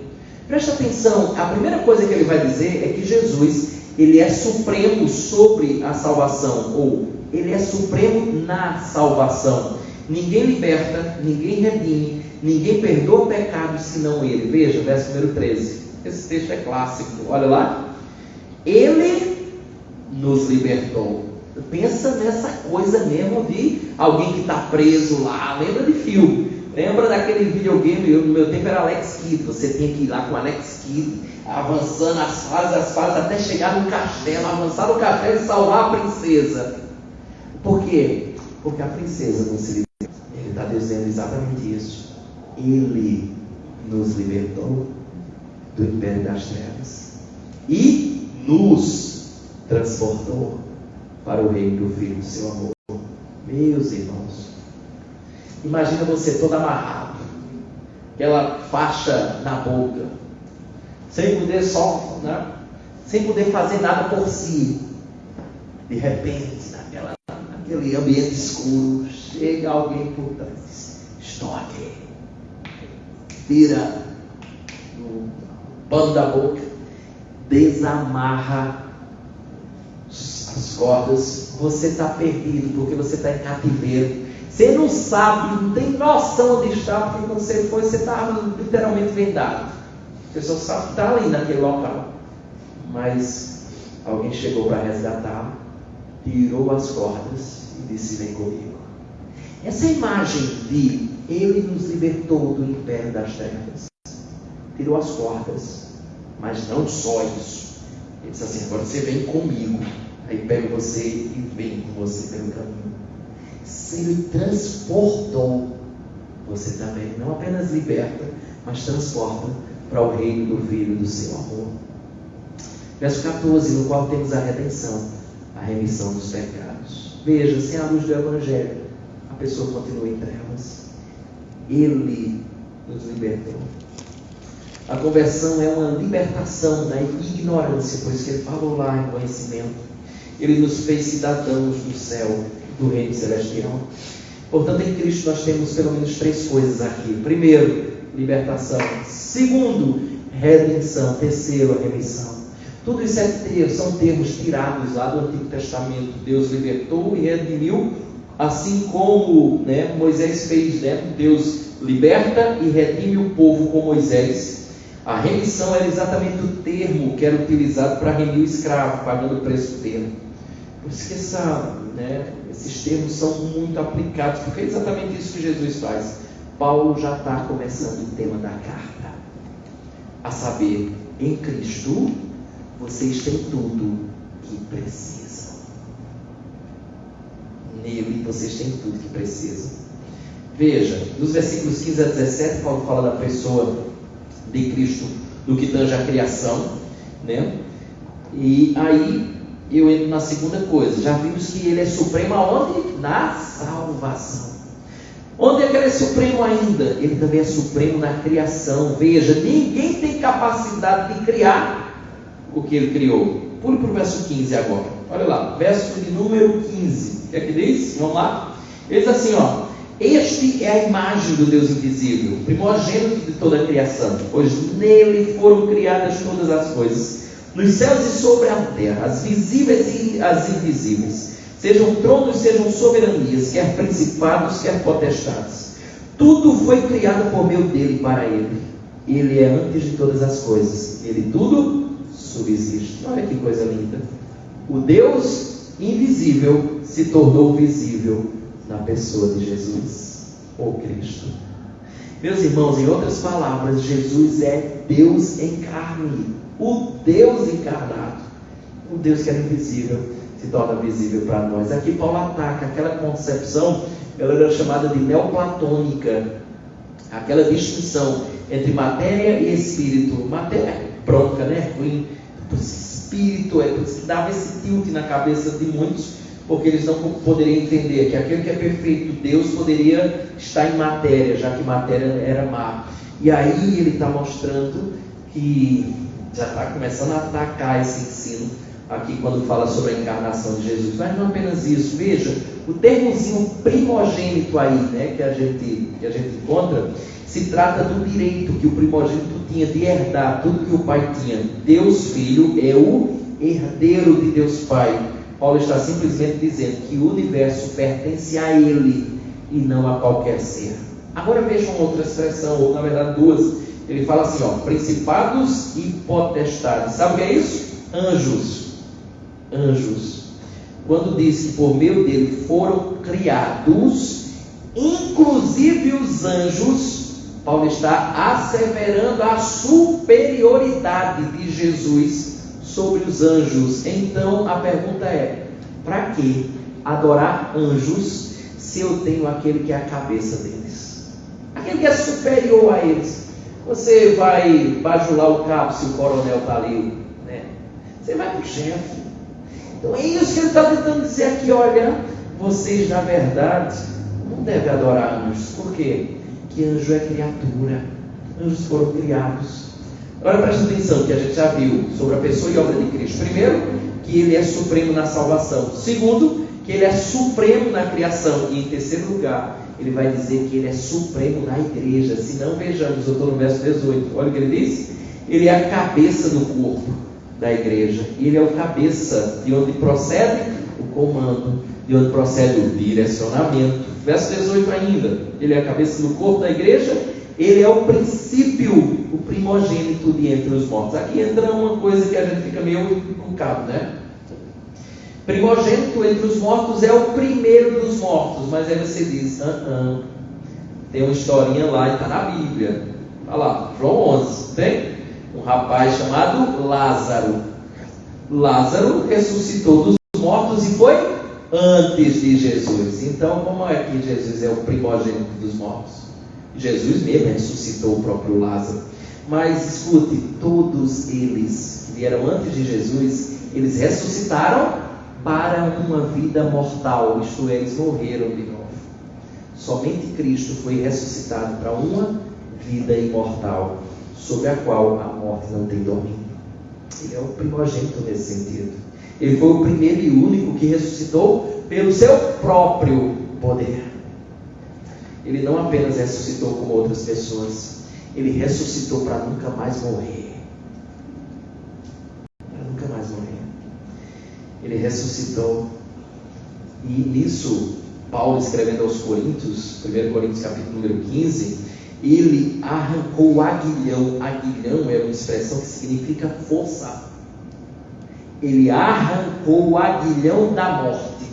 Presta atenção, a primeira coisa que ele vai dizer é que Jesus, ele é supremo sobre a salvação, ou ele é supremo na salvação. Ninguém liberta, ninguém redime, ninguém perdoa pecados senão ele. Veja, verso número 13. Esse texto é clássico, olha lá. Ele nos libertou. Pensa nessa coisa mesmo de alguém que está preso lá. Lembra de filme? Lembra daquele videogame? No meu tempo era Alex Kidd. Você tinha que ir lá com Alex Kidd, avançando as fases, até chegar no castelo, avançar no castelo e salvar a princesa. Por quê? Porque a princesa não se libertou. Ele está dizendo exatamente isso. Ele nos libertou do império das trevas e nos transportou para o reino do Filho do seu amor. Meus irmãos, imagina você todo amarrado, aquela faixa na boca, sem poder sem poder fazer nada por si. De repente, naquele ambiente escuro, chega alguém por trás. Estou aqui. Tira o pano da boca, desamarra as cordas. Você está perdido porque você está em cativeiro. Você não sabe, não tem noção onde está, porque quando você foi, você estava literalmente vendado. Você só sabe que está ali naquele local. Mas alguém chegou para resgatar, tirou as cordas e disse: vem comigo. Essa imagem de ele nos libertou do império das trevas, tirou as cordas, mas não só isso. Ele disse assim: agora você vem comigo. Aí pego você e vem com você pelo caminho. Se ele transportou, você também não apenas liberta, mas transporta para o reino do Filho do seu amor. Verso 14, no qual temos a redenção, a remissão dos pecados. Veja, sem a luz do Evangelho, a pessoa continua em trevas. Ele nos libertou. A conversão é uma libertação da ignorância, por isso que ele falou lá em conhecimento. Ele nos fez cidadãos do céu, do reino celestial. Portanto, em Cristo nós temos pelo menos 3 coisas aqui. Primeiro, libertação. Segundo, redenção. Terceiro, a remissão. Tudo isso são termos tirados lá do Antigo Testamento. Deus libertou e redimiu, assim como Moisés fez. Deus liberta e redime o povo com Moisés. A remissão era exatamente o termo que era utilizado para remir o escravo, pagando o preço do termo. Por isso que esses termos são muito aplicados, porque é exatamente isso que Jesus faz. Paulo já está começando o tema da carta, a saber, em Cristo vocês têm tudo que precisam. Nele vocês têm tudo que precisam. Veja, nos versículos 15 a 17, Paulo fala da pessoa de Cristo no que tange a criação, E aí eu entro na segunda coisa. Já vimos que ele é supremo aonde? Na salvação. Onde é que ele é supremo ainda? Ele também é supremo na criação. Veja, ninguém tem capacidade de criar o que ele criou. Pule para o verso 15 agora. Olha lá, verso de número 15. O que é que diz? Vamos lá. Ele diz assim, este é a imagem do Deus invisível, primogênito de toda a criação, pois nele foram criadas todas as coisas, nos céus e sobre a terra, as visíveis e as invisíveis, sejam tronos, sejam soberanias, quer principados, quer potestades. Tudo foi criado por meio dele e para ele. Ele é antes de todas as coisas, ele tudo subsiste. Olha que coisa linda. O Deus invisível se tornou visível na pessoa de Jesus, ou Cristo. Meus irmãos, em outras palavras, Jesus é Deus em carne, o Deus encarnado, o Deus que era invisível se torna visível para nós. Aqui Paulo ataca aquela concepção, ela era chamada de neoplatônica, aquela distinção entre matéria e espírito. Matéria bronca, né? Por espírito, por isso que dava esse tilt na cabeça de muitos, porque eles não poderiam entender que aquele que é perfeito, Deus, poderia estar em matéria, já que matéria era má. E aí ele está mostrando que já está começando a atacar esse ensino aqui quando fala sobre a encarnação de Jesus. Mas não apenas isso, veja, o termozinho primogênito aí, né, que a gente encontra, se trata do direito que o primogênito tinha de herdar tudo que o pai tinha. Deus Filho é o herdeiro de Deus Pai. Paulo está simplesmente dizendo que o universo pertence a Ele e não a qualquer ser. Agora vejam outra expressão, ou na verdade duas. Ele fala assim, principados e potestades. Sabe o que é isso? Anjos. Quando diz que por meio dele foram criados, inclusive os anjos, Paulo está asseverando a superioridade de Jesus sobre os anjos. Então a pergunta é: para que adorar anjos se eu tenho aquele que é a cabeça deles, aquele que é superior a eles? Você vai bajular o cabo se o coronel está ali, né? Você vai para o chefe. Então é isso que ele está tentando dizer aqui. Olha, vocês na verdade não devem adorar anjos. Por quê? Que anjo é criatura, anjos foram criados. Agora preste atenção, que a gente já viu sobre a pessoa e obra de Cristo. Primeiro, que Ele é supremo na salvação. Segundo, que Ele é supremo na criação. E em terceiro lugar, Ele vai dizer que Ele é supremo na igreja. Se não, vejamos, eu estou no verso 18. Olha o que Ele diz. Ele é a cabeça do corpo da igreja. Ele é o cabeça de onde procede o comando, de onde procede o direcionamento. Verso 18 ainda. Ele é a cabeça do corpo da igreja. Ele é o princípio, o primogênito de entre os mortos. Aqui entra uma coisa que a gente fica meio encucado, né? Primogênito entre os mortos é o primeiro dos mortos. Mas aí você diz, tem uma historinha lá e está na Bíblia. Olha lá, João 11, tem? Um rapaz chamado Lázaro. Lázaro ressuscitou dos mortos e foi antes de Jesus. Então, como é que Jesus é o primogênito dos mortos? Jesus mesmo ressuscitou o próprio Lázaro. Mas escute, todos eles que vieram antes de Jesus, eles ressuscitaram para uma vida mortal, isto é, eles morreram de novo. Somente Cristo foi ressuscitado para uma vida imortal, sobre a qual a morte não tem domínio. Ele é o primogênito nesse sentido. Ele foi o primeiro e único que ressuscitou pelo seu próprio poder. Ele não apenas ressuscitou como outras pessoas, ele ressuscitou para nunca mais morrer. Para nunca mais morrer. Ele ressuscitou. E nisso, Paulo escrevendo aos Coríntios, 1 Coríntios capítulo número 15, ele arrancou o aguilhão. Aguilhão é uma expressão que significa força. Ele arrancou o aguilhão da morte.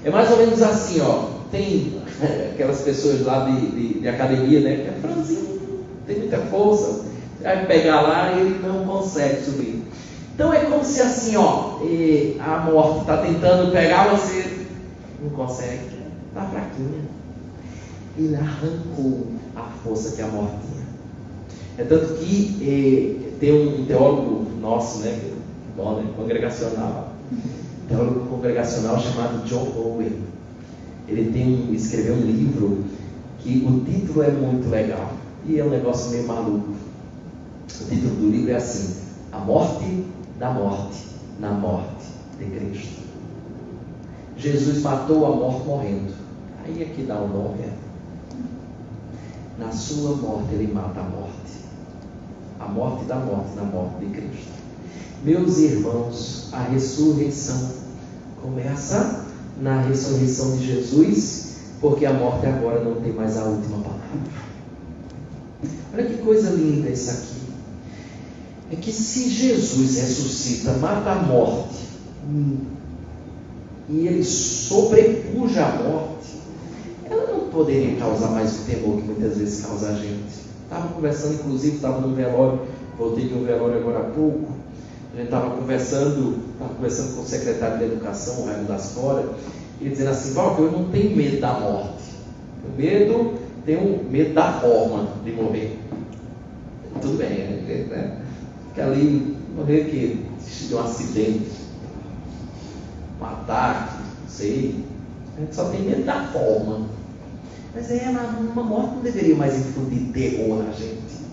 É mais ou menos assim, tem aquelas pessoas lá de academia, né, que é franzinho, tem muita força, você vai pegar lá e ele não consegue subir. Então é como se assim, a morte está tentando pegar você, não consegue, está fraquinha. Ele arrancou a força que a morte tinha. É tanto que tem um teólogo nosso, né, congregacional, teólogo congregacional chamado John Owen. Ele escreveu um livro que o título é muito legal e é um negócio meio maluco. O título do livro é assim: A Morte da Morte na Morte de Cristo. Jesus matou a morte morrendo. Aí é que dá o nome. Na sua morte ele mata a morte. A morte da morte na morte de Cristo. Meus irmãos, a ressurreição começa na ressurreição de Jesus, porque a morte agora não tem mais a última palavra. Olha que coisa linda isso aqui. É que se Jesus ressuscita, mata a morte, e ele sobrepuja a morte, ela não poderia causar mais o temor que muitas vezes causa a gente. Estava conversando, inclusive, estava no velório, voltei de um velório agora há pouco, a gente estava conversando com o secretário de Educação, o Raimundo das Fora, e dizendo assim: Walter, eu não tenho medo da morte, tenho medo da forma de morrer. Tudo bem, né? Porque ali, morrer que de um acidente, um ataque, não sei, a gente só tem medo da forma. Mas uma morte não deveria mais infundir terror na gente,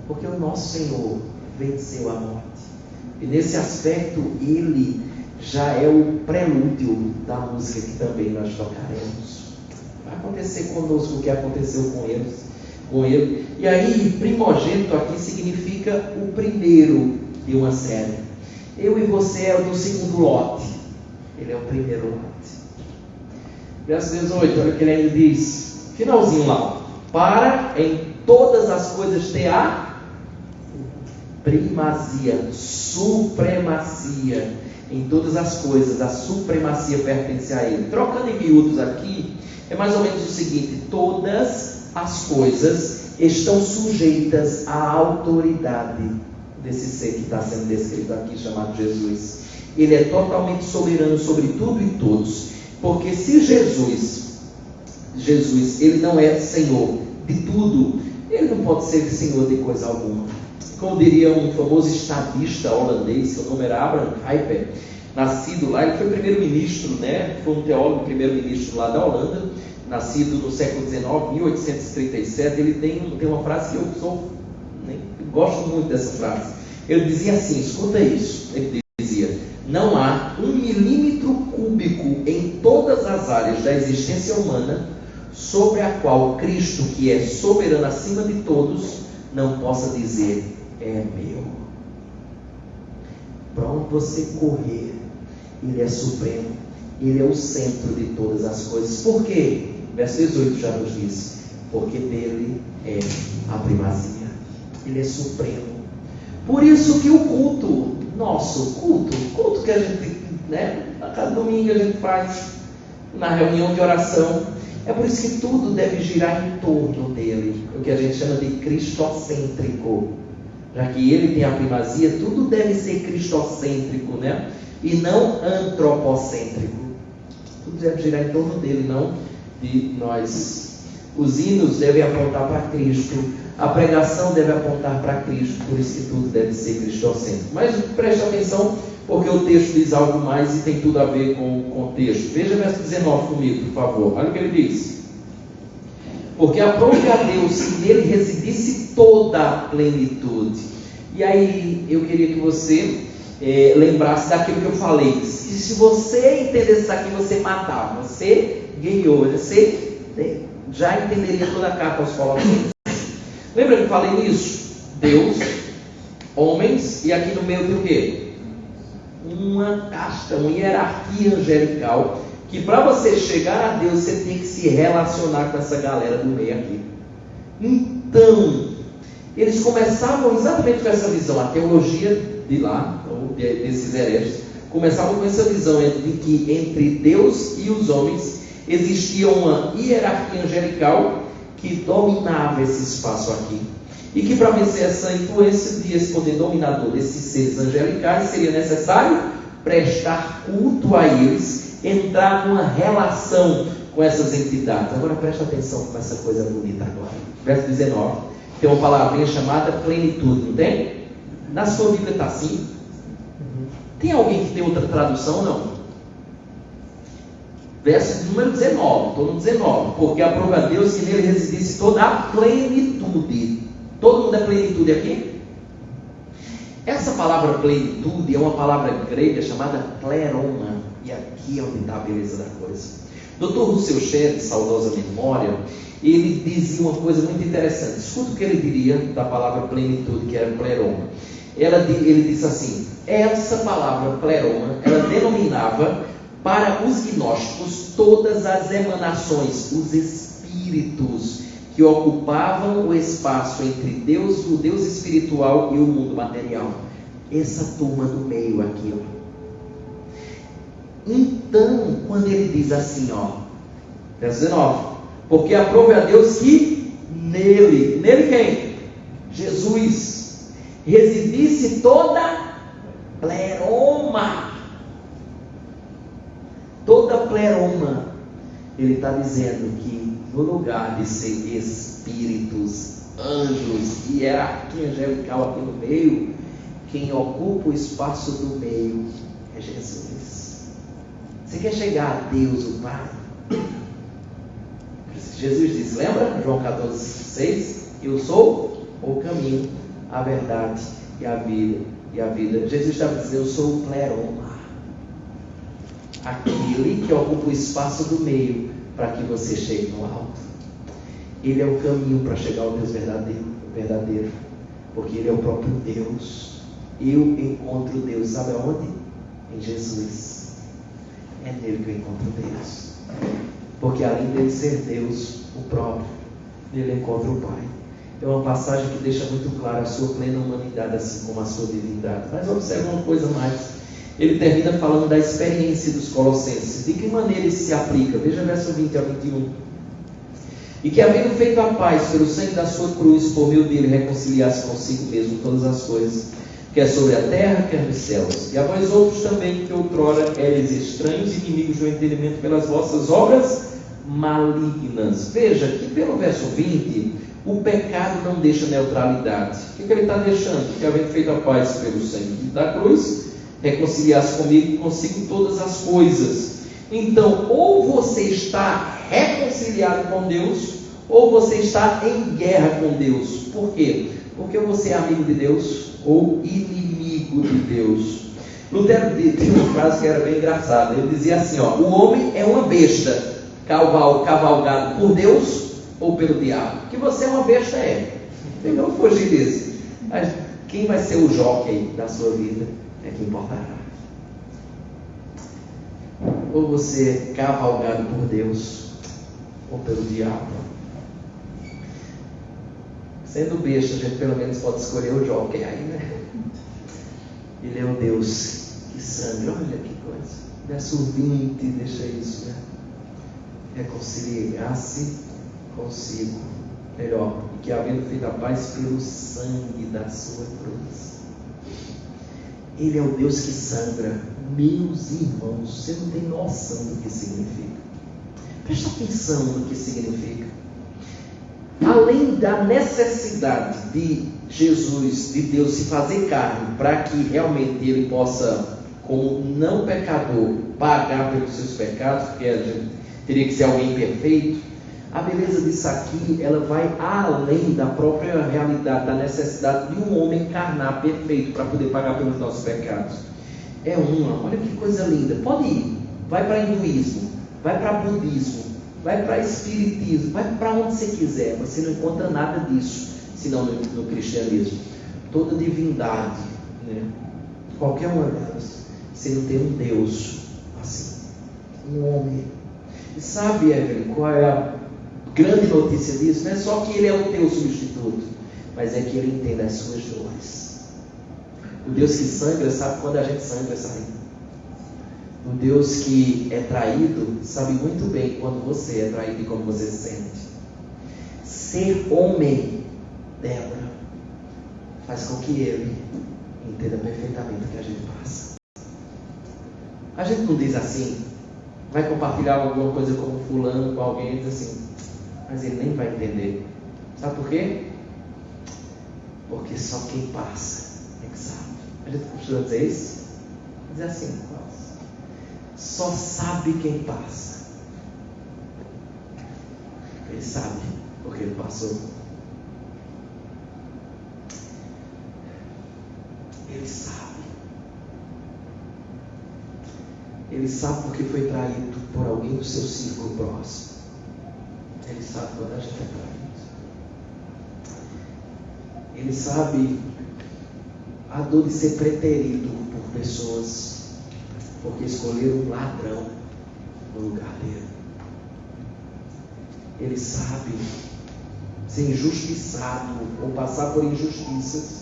porque o nosso Senhor venceu a morte. E nesse aspecto, Ele já é o prelúdio da música que também nós tocaremos. Vai acontecer conosco o que aconteceu com ele. E aí, primogênito aqui significa o primeiro de uma série. Eu e você é o do segundo lote. Ele é o primeiro lote. Verso 18, olha o que ele ainda diz. Finalzinho lá. Para em todas as coisas ter a primazia, supremacia. Em todas as coisas, a supremacia pertence a Ele. Trocando em miúdos aqui, é mais ou menos o seguinte: todas as coisas estão sujeitas à autoridade desse ser que está sendo descrito aqui, chamado Jesus. Ele é totalmente soberano sobre tudo e todos. Porque se Jesus, ele não é Senhor de tudo, Ele não pode ser Senhor de coisa alguma. Como diria um famoso estadista holandês, seu nome era Abraham Kuyper, nascido lá, ele foi primeiro-ministro, né? Foi um teólogo primeiro-ministro lá da Holanda, nascido no século XIX, 1837. Ele tem uma frase que eu gosto muito dessa frase. Ele dizia assim, escuta isso, ele dizia: não há 1 milímetro cúbico em todas as áreas da existência humana sobre a qual Cristo, que é soberano acima de todos, não possa dizer: é meu. Para onde você correr, Ele é supremo, Ele é o centro de todas as coisas. Por quê? Verso 18 já nos diz: porque dele é a primazia, Ele é supremo. Por isso que o culto que a gente, a cada domingo a gente faz na reunião de oração, é por isso que tudo deve girar em torno dele, o que a gente chama de cristocêntrico. Já que ele tem a primazia, tudo deve ser cristocêntrico, e não antropocêntrico. Tudo deve girar em torno dele, não de nós. Os hinos devem apontar para Cristo, a pregação deve apontar para Cristo, por isso que tudo deve ser cristocêntrico. Mas preste atenção, porque o texto diz algo mais e tem tudo a ver com o contexto. Veja o verso 19 comigo, por favor. Olha o que ele diz: porque aprove a Deus que nele residisse toda a plenitude. E aí eu queria que você lembrasse daquilo que eu falei. Que se você entendesse isso aqui, você matava, você ganhou, você já entenderia toda a carta aos Colossenses. Lembra que eu falei nisso? Deus, homens, e aqui no meio tem o quê? Uma casta, uma hierarquia angelical, que para você chegar a Deus, você tem que se relacionar com essa galera do meio aqui. Então, eles começavam exatamente com essa visão. A teologia de lá, desses hereges, começavam com essa visão de que entre Deus e os homens existia uma hierarquia angelical que dominava esse espaço aqui. E que para vencer essa influência de esse poder dominador desses seres angelicais, seria necessário prestar culto a eles, entrar numa relação com essas entidades. Agora presta atenção com essa coisa bonita agora. Verso 19, tem uma palavrinha chamada plenitude, não tem? Na sua Bíblia está assim? Tem alguém que tem outra tradução? Não. Verso número 19, estou no 19. Porque aprove a Deus que nele residisse toda a plenitude. Todo mundo é plenitude aqui? Essa palavra plenitude é uma palavra grega chamada pleroma. E aqui é onde está a beleza da coisa. Dr. Rousseau Shedd, de saudosa memória, ele dizia uma coisa muito interessante. Escuta o que ele diria da palavra plenitude, que era pleroma. Ele disse assim: essa palavra pleroma, ela denominava para os gnósticos todas as emanações, os espíritos que ocupavam o espaço entre Deus, o Deus espiritual, e o mundo material. Essa turma do meio aqui, Então, quando ele diz assim, verso 19, porque aprove a Deus que nele quem? Jesus, residisse toda pleroma. Toda pleroma. Ele está dizendo que no lugar de ser espíritos, anjos e hierarquia angelical aqui no meio, quem ocupa o espaço do meio é Jesus. Você quer chegar a Deus, o Pai? Jesus disse, lembra? João 14,6, eu sou o caminho, a verdade e a vida. Jesus estava dizendo, eu sou o pleroma, aquele que ocupa o espaço do meio para que você chegue no alto. Ele é o caminho para chegar ao Deus verdadeiro, porque Ele é o próprio Deus. Eu encontro Deus, sabe aonde? Em Jesus. É nele que eu encontro Deus, porque além dele ser Deus, o próprio, nele eu encontro o Pai. É uma passagem que deixa muito clara a sua plena humanidade, assim como a sua divindade. Mas observe uma coisa mais. Ele termina falando da experiência dos colossenses. De que maneira isso se aplica? Veja verso 20 a 21. E que havendo feito a paz pelo sangue da sua cruz, por meio dele reconciliasse consigo mesmo todas as coisas, quer sobre a terra, quer nos céus. E a vós outros também, que outrora eres estranhos e inimigos do entendimento pelas vossas obras malignas. Veja que pelo verso 20, o pecado não deixa neutralidade. O que ele está deixando? Que havendo feito a paz pelo sangue da cruz, reconciliasse consigo todas as coisas. Então, ou você está reconciliado com Deus, ou você está em guerra com Deus. Por quê? Porque você é amigo de Deus ou inimigo de Deus. Lutero tinha uma frase que era bem engraçada. Ele dizia assim, o homem é uma besta, cavalgado por Deus ou pelo diabo. Que você é uma besta, Tem que fugir disso. Mas quem vai ser o jockey da sua vida é que importará. Ou você é cavalgado por Deus ou pelo diabo. Sendo besta, a gente pelo menos pode escolher o jockey aí, né? Ele é o Deus que sangra. Olha que coisa. Verso 20 deixa isso, né? Reconciliar-se consigo. Melhor, que havendo feito a paz pelo sangue da sua cruz. Ele é o Deus que sangra. Meus irmãos, você não tem noção do que significa. Presta atenção no que significa. Além da necessidade de Jesus, de Deus se fazer carne, para que realmente Ele possa, como não pecador, pagar pelos seus pecados, porque a gente teria que ser alguém perfeito. A beleza disso aqui, ela vai além da própria realidade, da necessidade de um homem encarnar perfeito para poder pagar pelos nossos pecados. Olha que coisa linda. Pode ir, vai para hinduísmo, vai para budismo, vai para espiritismo, vai para onde você quiser, você não encontra nada disso, senão no cristianismo. Toda divindade, né? Qualquer uma delas, você não tem um Deus assim, um homem. E sabe, Evelyn, qual é a grande notícia disso? Não é só que Ele é o teu substituto, mas é que Ele entende as suas dores. O Deus que sangra sabe quando a gente sangra, sabe? O Deus que é traído sabe muito bem quando você é traído e como você se sente. Ser homem, Débora, faz com que Ele entenda perfeitamente o que a gente passa. A gente não diz assim, vai compartilhar alguma coisa com fulano, com alguém, e diz assim, mas ele nem vai entender. Sabe por quê? Porque só quem passa é que sabe. A gente costuma dizer isso? Dizer assim, só sabe quem passa. Ele sabe, porque ele passou. Ele sabe. Ele sabe porque foi traído por alguém do seu círculo próximo. Ele sabe quando a gente é traído. Ele sabe a dor de ser preterido por pessoas, porque escolheram um ladrão no lugar dele. Ele sabe ser injustiçado ou passar por injustiças.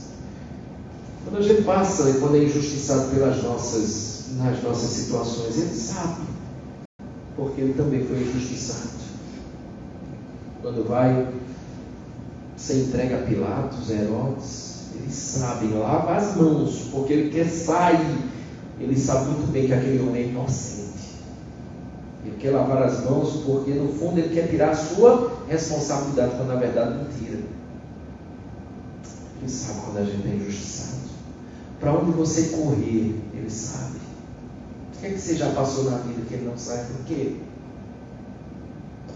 Quando a gente passa e quando é injustiçado pelas nossas nas nossas situações. Ele sabe, porque ele também foi injustiçado. Quando vai ser entregue a Pilatos, Herodes, ele sabe, lava as mãos, porque ele quer sair. Ele sabe muito bem que aquele homem é inocente. Ele quer lavar as mãos porque no fundo ele quer tirar a sua responsabilidade, quando na verdade não tira. Ele sabe quando a gente é injustiçado. Para onde você correr, ele sabe. O que é que você já passou na vida que ele não sabe por quê?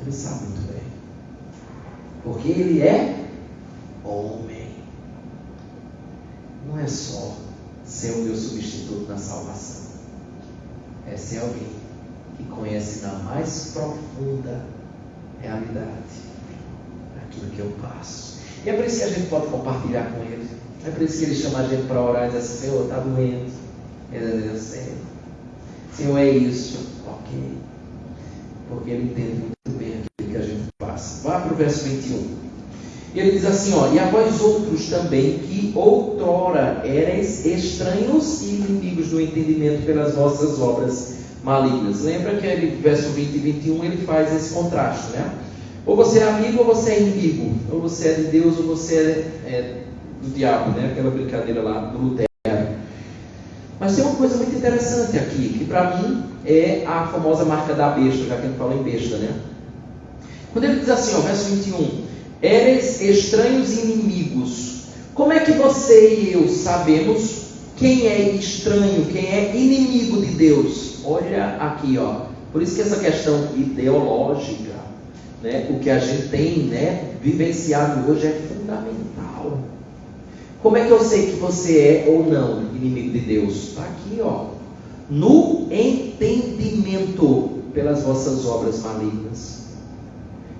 Ele sabe muito bem. Porque ele é homem. Não é só ser o meu substituto na salvação. É ser alguém que conhece na mais profunda realidade aquilo que eu passo. E é por isso que a gente pode compartilhar com ele. É por isso que ele chama a gente para orar e diz assim: Senhor, está doendo. Eu sei. Senhor, é isso. Ok. Porque ele entende muito bem aquilo que a gente passa. Vá para o verso 21. E ele diz assim: ó, e a vós outros também, que outrora erais estranhos e inimigos do entendimento pelas vossas obras malignas. Lembra que ele, verso 20 e 21, ele faz esse contraste, né? Ou você é amigo ou você é inimigo. Ou você é de Deus ou você é do diabo, né? Aquela brincadeira lá do Lutero. Mas tem uma coisa muito interessante aqui, que para mim é a famosa marca da besta, já que a gente fala em besta, né? Quando ele diz assim, ó, verso 21, eres estranhos e inimigos. Como é que você e eu sabemos quem é estranho, quem é inimigo de Deus? Olha aqui, ó. Por isso que essa questão ideológica, né, o que a gente tem, né, vivenciado hoje é fundamental. Como é que eu sei que você é ou não inimigo de Deus? Está aqui, ó. No entendimento pelas vossas obras malignas.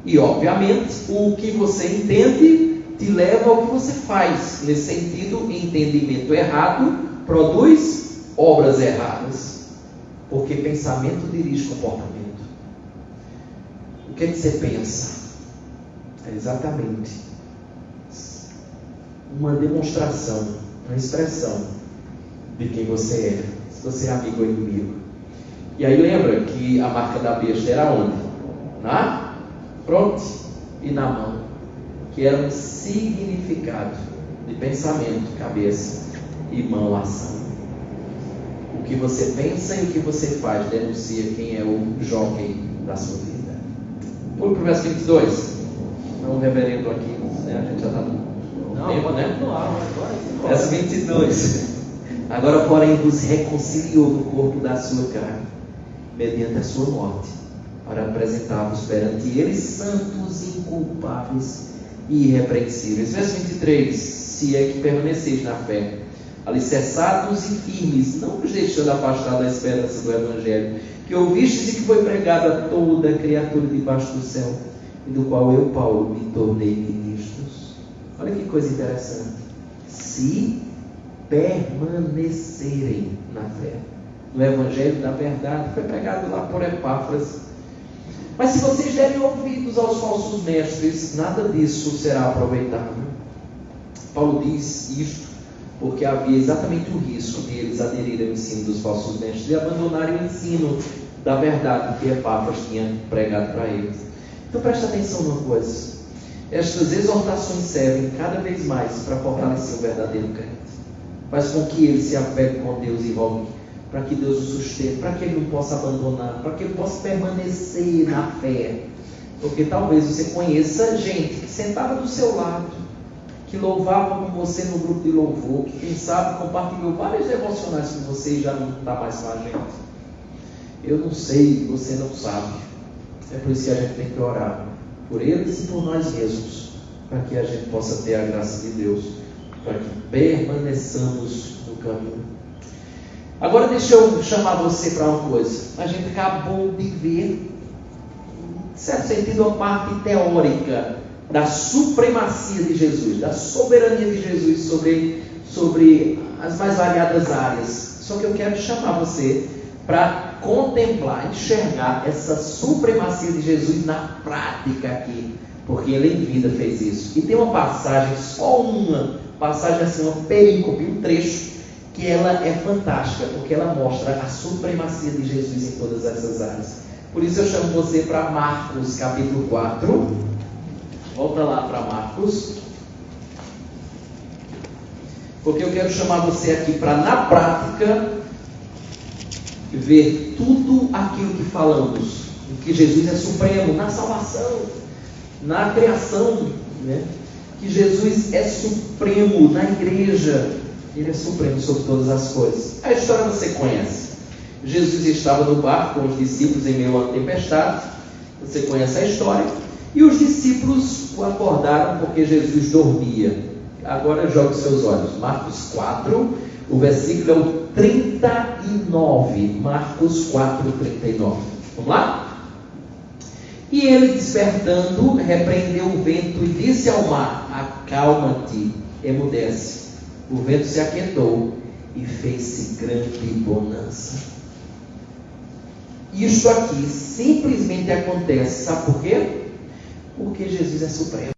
E obviamente o que você entende te leva ao que você faz. Nesse sentido, entendimento errado produz obras erradas. Porque pensamento dirige comportamento. O que é que você pensa? É exatamente uma demonstração, uma expressão de quem você é. Se você é amigo ou inimigo. E aí lembra que a marca da besta era onde? Na fronte e na mão. Que era um significado de pensamento, cabeça e mão, ação. O que você pensa e o que você faz denuncia quem é o jockey da sua vida. Pula para o verso 22. Não, reverendo aqui, né? A gente já está no tempo, né? Verso 22. Agora, porém, vos reconciliou no corpo da sua carne, mediante a sua morte, para apresentar-vos perante ele santos, inculpáveis e irrepreensíveis. Verso 23. Se é que permaneceis na fé, alicerçados e firmes, não vos deixando afastar da esperança do Evangelho, que ouvistes e que foi pregado a toda a criatura debaixo do céu, e do qual eu, Paulo, me tornei ministros. Olha que coisa interessante. Se permanecerem na fé, no Evangelho da verdade, foi pregado lá por Epáfras. Mas se vocês derem ouvidos aos falsos mestres, nada disso será aproveitado. Paulo diz isto porque havia exatamente o risco de eles aderirem ao ensino dos falsos mestres e abandonarem o ensino da verdade que Epáfras tinha pregado para eles. Então presta atenção numa coisa: estas exortações servem cada vez mais para fortalecer o verdadeiro crente. Faz com que ele se apegue com Deus e rogue para que Deus o sustente, para que ele não possa abandonar, para que ele possa permanecer na fé. Porque talvez você conheça gente que sentava do seu lado, que louvava com você no grupo de louvor, que quem sabe compartilhou vários devocionais com você e já não está mais com a gente. Eu não sei, você não sabe. É por isso que a gente tem que orar por eles e por nós mesmos, para que a gente possa ter a graça de Deus, para que permaneçamos no caminho. Agora deixa eu chamar você para uma coisa. A gente acabou de ver, em certo sentido, a parte teórica da supremacia de Jesus, da soberania de Jesus sobre as mais variadas áreas. Só que eu quero chamar você para contemplar, enxergar essa supremacia de Jesus na prática aqui, porque ele em vida fez isso. E tem uma passagem, só uma passagem assim, uma perícope, um trecho, que ela é fantástica, porque ela mostra a supremacia de Jesus em todas essas áreas. Por isso eu chamo você para Marcos capítulo 4. Volta lá para Marcos. Porque eu quero chamar você aqui para, na prática, ver tudo aquilo que falamos, que Jesus é supremo na salvação, na criação, né? Que Jesus é supremo na igreja, Ele é supremo sobre todas as coisas. A história você conhece. Jesus estava no barco com os discípulos em meio a uma tempestade, você conhece a história, e os discípulos o acordaram porque Jesus dormia. Agora jogue seus olhos, Marcos 4, o versículo é o 39, Marcos 4, 39. Vamos lá? E ele, despertando, repreendeu o vento e disse ao mar: acalma-te, emudece. O vento se aquietou e fez-se grande bonança. Isto aqui simplesmente acontece, sabe por quê? Porque Jesus é supremo.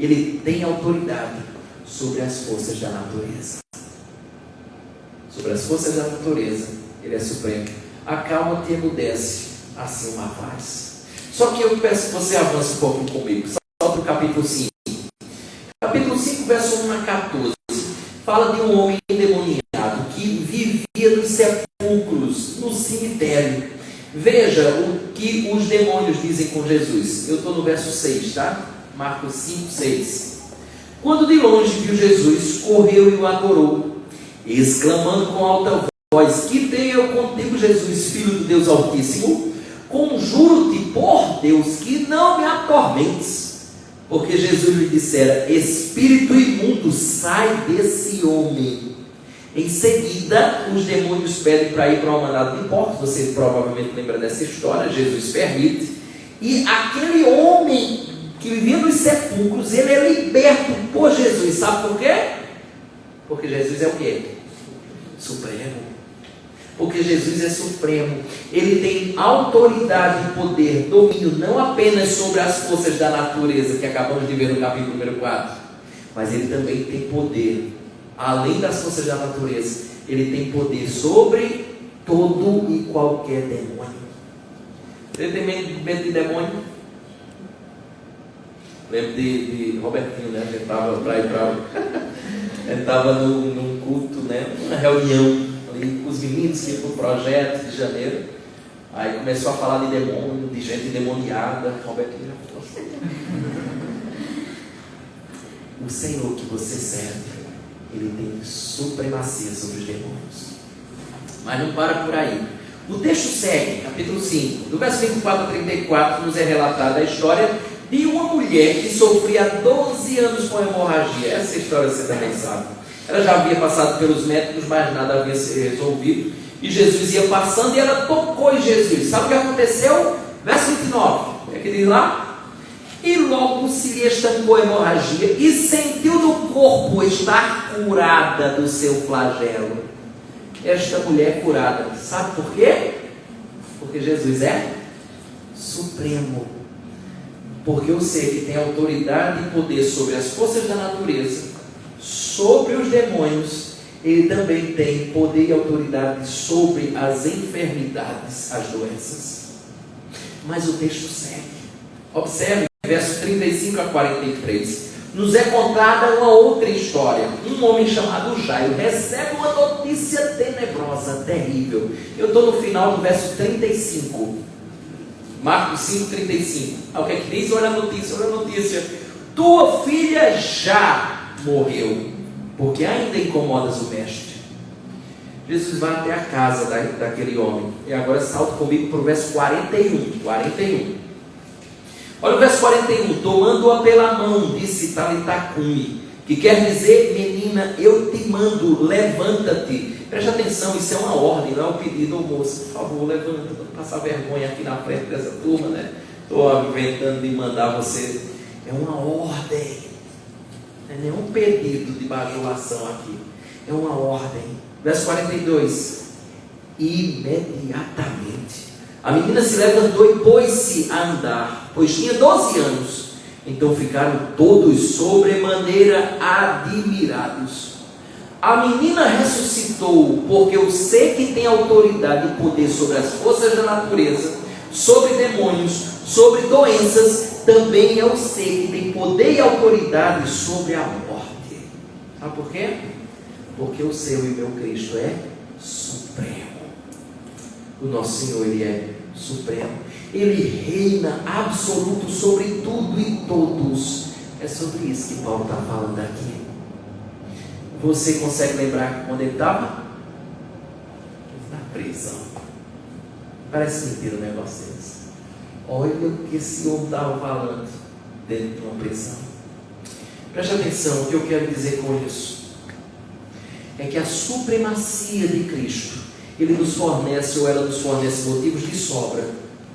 Ele tem autoridade sobre as forças da natureza. Sobre as forças da natureza, Ele é supremo. Acalma-te e emudece, assim o mar faz. Só que eu peço que você avance um pouquinho comigo. Salta o capítulo 5. Capítulo 5, verso 1 a 14. Fala de um homem endemoniado que vivia nos sepulcros, no cemitério. Veja o que os demônios dizem com Jesus. Eu estou no verso 6, tá? Marcos 5, 6. Quando de longe viu Jesus, correu e o adorou, exclamando com alta voz: que tenho eu contigo, Jesus, Filho do Deus Altíssimo? Conjuro-te por Deus que não me atormentes. Porque Jesus lhe dissera: espírito imundo, sai desse homem. Em seguida, os demônios pedem para ir para uma manada de porcos. Você provavelmente lembra dessa história. Jesus permite, e aquele homem que vivia nos sepulcros, ele é liberto por Jesus. Sabe por quê? Porque Jesus é o quê? Supremo. Porque Jesus é supremo. Ele tem autoridade e poder, domínio, não apenas sobre as forças da natureza, que acabamos de ver no capítulo número 4, mas ele também tem poder, além das forças da natureza, ele tem poder sobre todo e qualquer demônio. Você tem medo de demônio? Lembro de Robertinho, né? Ele estava num culto, né? Uma reunião ali com os meninos que iam para o projeto de janeiro. Aí começou a falar de demônio, de gente endemoniada. Robertinho já falou: o Senhor que você serve, Ele tem supremacia sobre os demônios. Mas não para por aí. O texto segue, capítulo 5, do verso 24 a 34, nos é relatada a história de uma mulher que sofria 12 anos com hemorragia. Essa história você também sabe. Ela já havia passado pelos médicos, mas nada havia se resolvido. E Jesus ia passando e ela tocou em Jesus. Sabe o que aconteceu? Verso 29. O que é que diz lá? E logo se lhe estancou a hemorragia e sentiu no corpo estar curada do seu flagelo. Esta mulher curada. Sabe por quê? Porque Jesus é supremo. Porque eu sei que tem autoridade e poder sobre as forças da natureza, sobre os demônios. Ele também tem poder e autoridade sobre as enfermidades, as doenças. Mas o texto segue. Observe, versos 35 a 43. Nos é contada uma outra história. Um homem chamado Jairo recebe uma notícia tenebrosa, terrível. Eu estou no final do verso 35. Marcos 5, 35. O que é que diz? Olha a notícia. Tua filha já morreu, porque ainda incomodas o mestre. Jesus vai até a casa daquele homem. E agora salta comigo para o verso 41. Olha o verso 41. Tomando-a pela mão, disse Talitá cumi, que quer dizer: menina, eu te mando, levanta-te. Preste atenção, isso é uma ordem, não é um pedido. Ô moço, por favor, levanta, não passar vergonha aqui na frente dessa turma, né? Estou inventando de mandar você. É uma ordem, não é nenhum pedido de bajulação aqui, é uma ordem. Verso 42. Imediatamente a menina se levantou e pôs-se a andar, pois tinha 12 anos. Então ficaram todos sobremaneira admirados. A menina ressuscitou porque o ser que tem autoridade e poder sobre as forças da natureza, sobre demônios, sobre doenças, também é o ser que tem poder e autoridade sobre a morte. Sabe por quê? Porque o seu e meu Cristo é supremo. O nosso Senhor, Ele é supremo. Ele reina absoluto sobre tudo e todos. É sobre isso que Paulo está falando aqui. Você consegue lembrar quando ele estava? Na prisão. Parece mentira um negócio desse. Olha o que esse homem estava falando dentro de uma prisão. Preste atenção, o que eu quero dizer com isso é que a supremacia de Cristo, Ele nos fornece, ou ela nos fornece motivos de sobra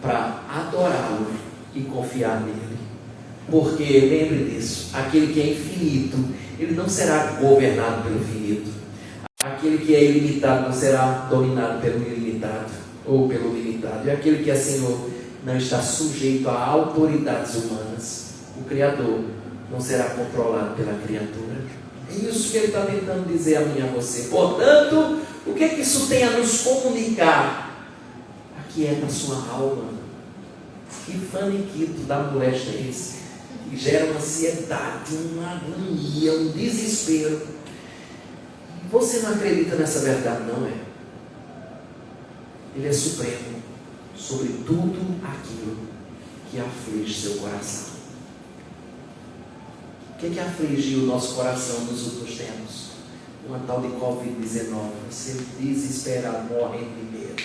para adorá-lo e confiar nele. Porque, lembre disso, aquele que é infinito, ele não será governado pelo finito. Aquele que é ilimitado não será dominado pelo ilimitado ou pelo limitado. E aquele que é Senhor não está sujeito a autoridades humanas. O Criador não será controlado pela criatura. É isso que ele está tentando dizer a mim e a você. Portanto, o que é que isso tem a nos comunicar? Aquieta a sua alma. Que faniquito da moléstia é esse? Que gera uma ansiedade, uma agonia, um desespero. Você não acredita nessa verdade, não é? Ele é supremo sobre tudo aquilo que aflige seu coração. O que é que afligiu o nosso coração nos últimos tempos? Uma tal de Covid-19. Você desesperado, morrendo de medo.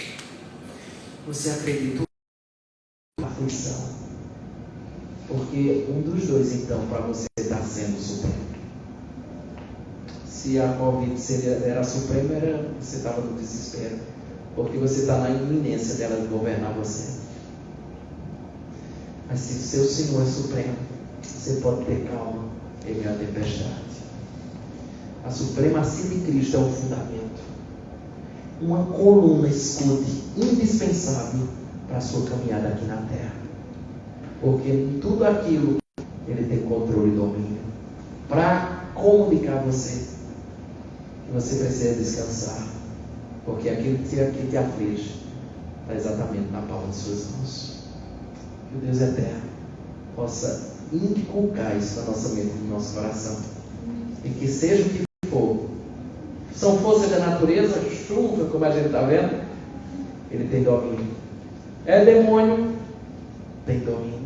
Você acredita na aflição? Porque um dos dois, então, para você está sendo supremo. Se a Covid era suprema, você estava no desespero. Porque você está na iminência dela governar você. Mas se o seu Senhor é supremo, você pode ter calma em meio à tempestade. A supremacia de Cristo é um fundamento, uma coluna, escude, indispensável para a sua caminhada aqui na terra. Porque em tudo aquilo Ele tem controle e domínio para comunicar a você que você precisa descansar, porque aquilo que te aflige está exatamente na palma de suas mãos. Que o Deus eterno possa inculcar isso na nossa mente, no nosso coração, e que seja o que for, são forças da natureza, chuva, como a gente está vendo, Ele tem domínio. É demônio, tem domínio.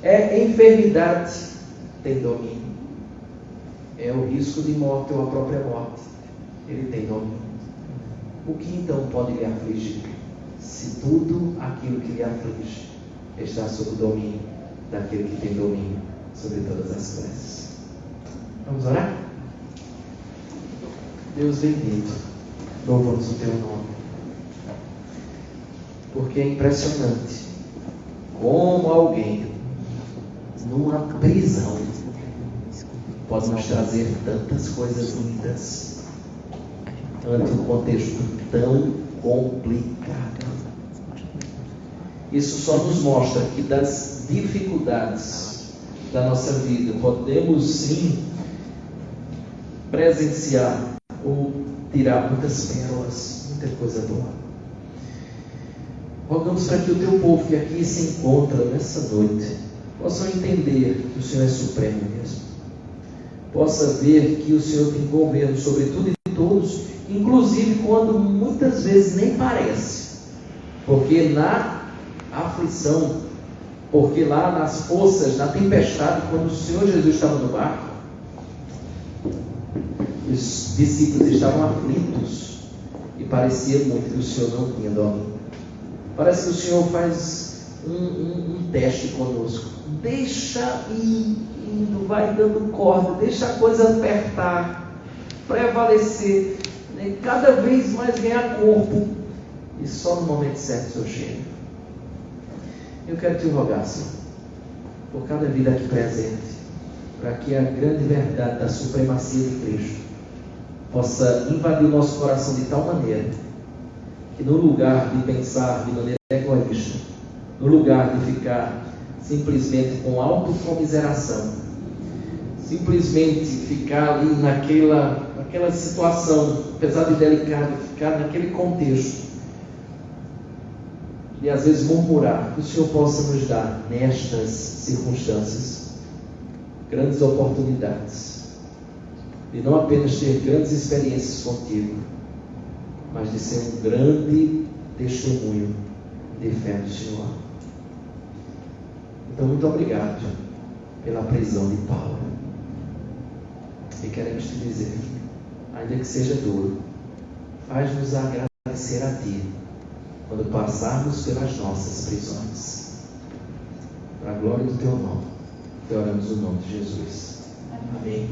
É enfermidade, tem domínio. É o risco de morte ou a própria morte, Ele tem domínio. O que então pode lhe afligir? Se tudo aquilo que lhe aflige está sob o domínio daquele que tem domínio sobre todas as coisas. Vamos orar? Deus bendito, louvamos o Teu nome, porque é impressionante como alguém numa prisão pode nos trazer tantas coisas lindas ante um contexto tão complicado. Isso só nos mostra que das dificuldades da nossa vida podemos sim presenciar ou tirar muitas pérolas, muita coisa boa. Rogamos para que o Teu povo que aqui se encontra nessa noite possam entender que o Senhor é supremo mesmo, possa ver que o Senhor tem governo sobre tudo e todos, inclusive quando muitas vezes nem parece, porque na aflição, porque lá nas forças, na tempestade, quando o Senhor Jesus estava no barco, os discípulos estavam aflitos e parecia muito que o Senhor não tinha domínio. Parece que o Senhor faz um teste conosco. Deixa ir indo, vai dando corda, deixa a coisa apertar, prevalecer, né? Cada vez mais ganhar corpo, e só no momento certo o Senhor chega. Eu quero te rogar, Senhor, por cada vida aqui presente, para que a grande verdade da supremacia de Cristo possa invadir o nosso coração de tal maneira que no lugar de pensar de maneira egoísta, no lugar de ficar simplesmente com autocomiseração, simplesmente ficar ali naquela aquela situação, apesar de delicada, ficar naquele contexto, e às vezes murmurar, que o Senhor possa nos dar, nestas circunstâncias, grandes oportunidades, de não apenas ter grandes experiências contigo, mas de ser um grande testemunho de fé no Senhor. Então, muito obrigado pela prisão de Paulo. E queremos te dizer, ainda que seja duro, faz-nos agradecer a Ti quando passarmos pelas nossas prisões. Para a glória do Teu nome, te oramos no nome de Jesus. Amém.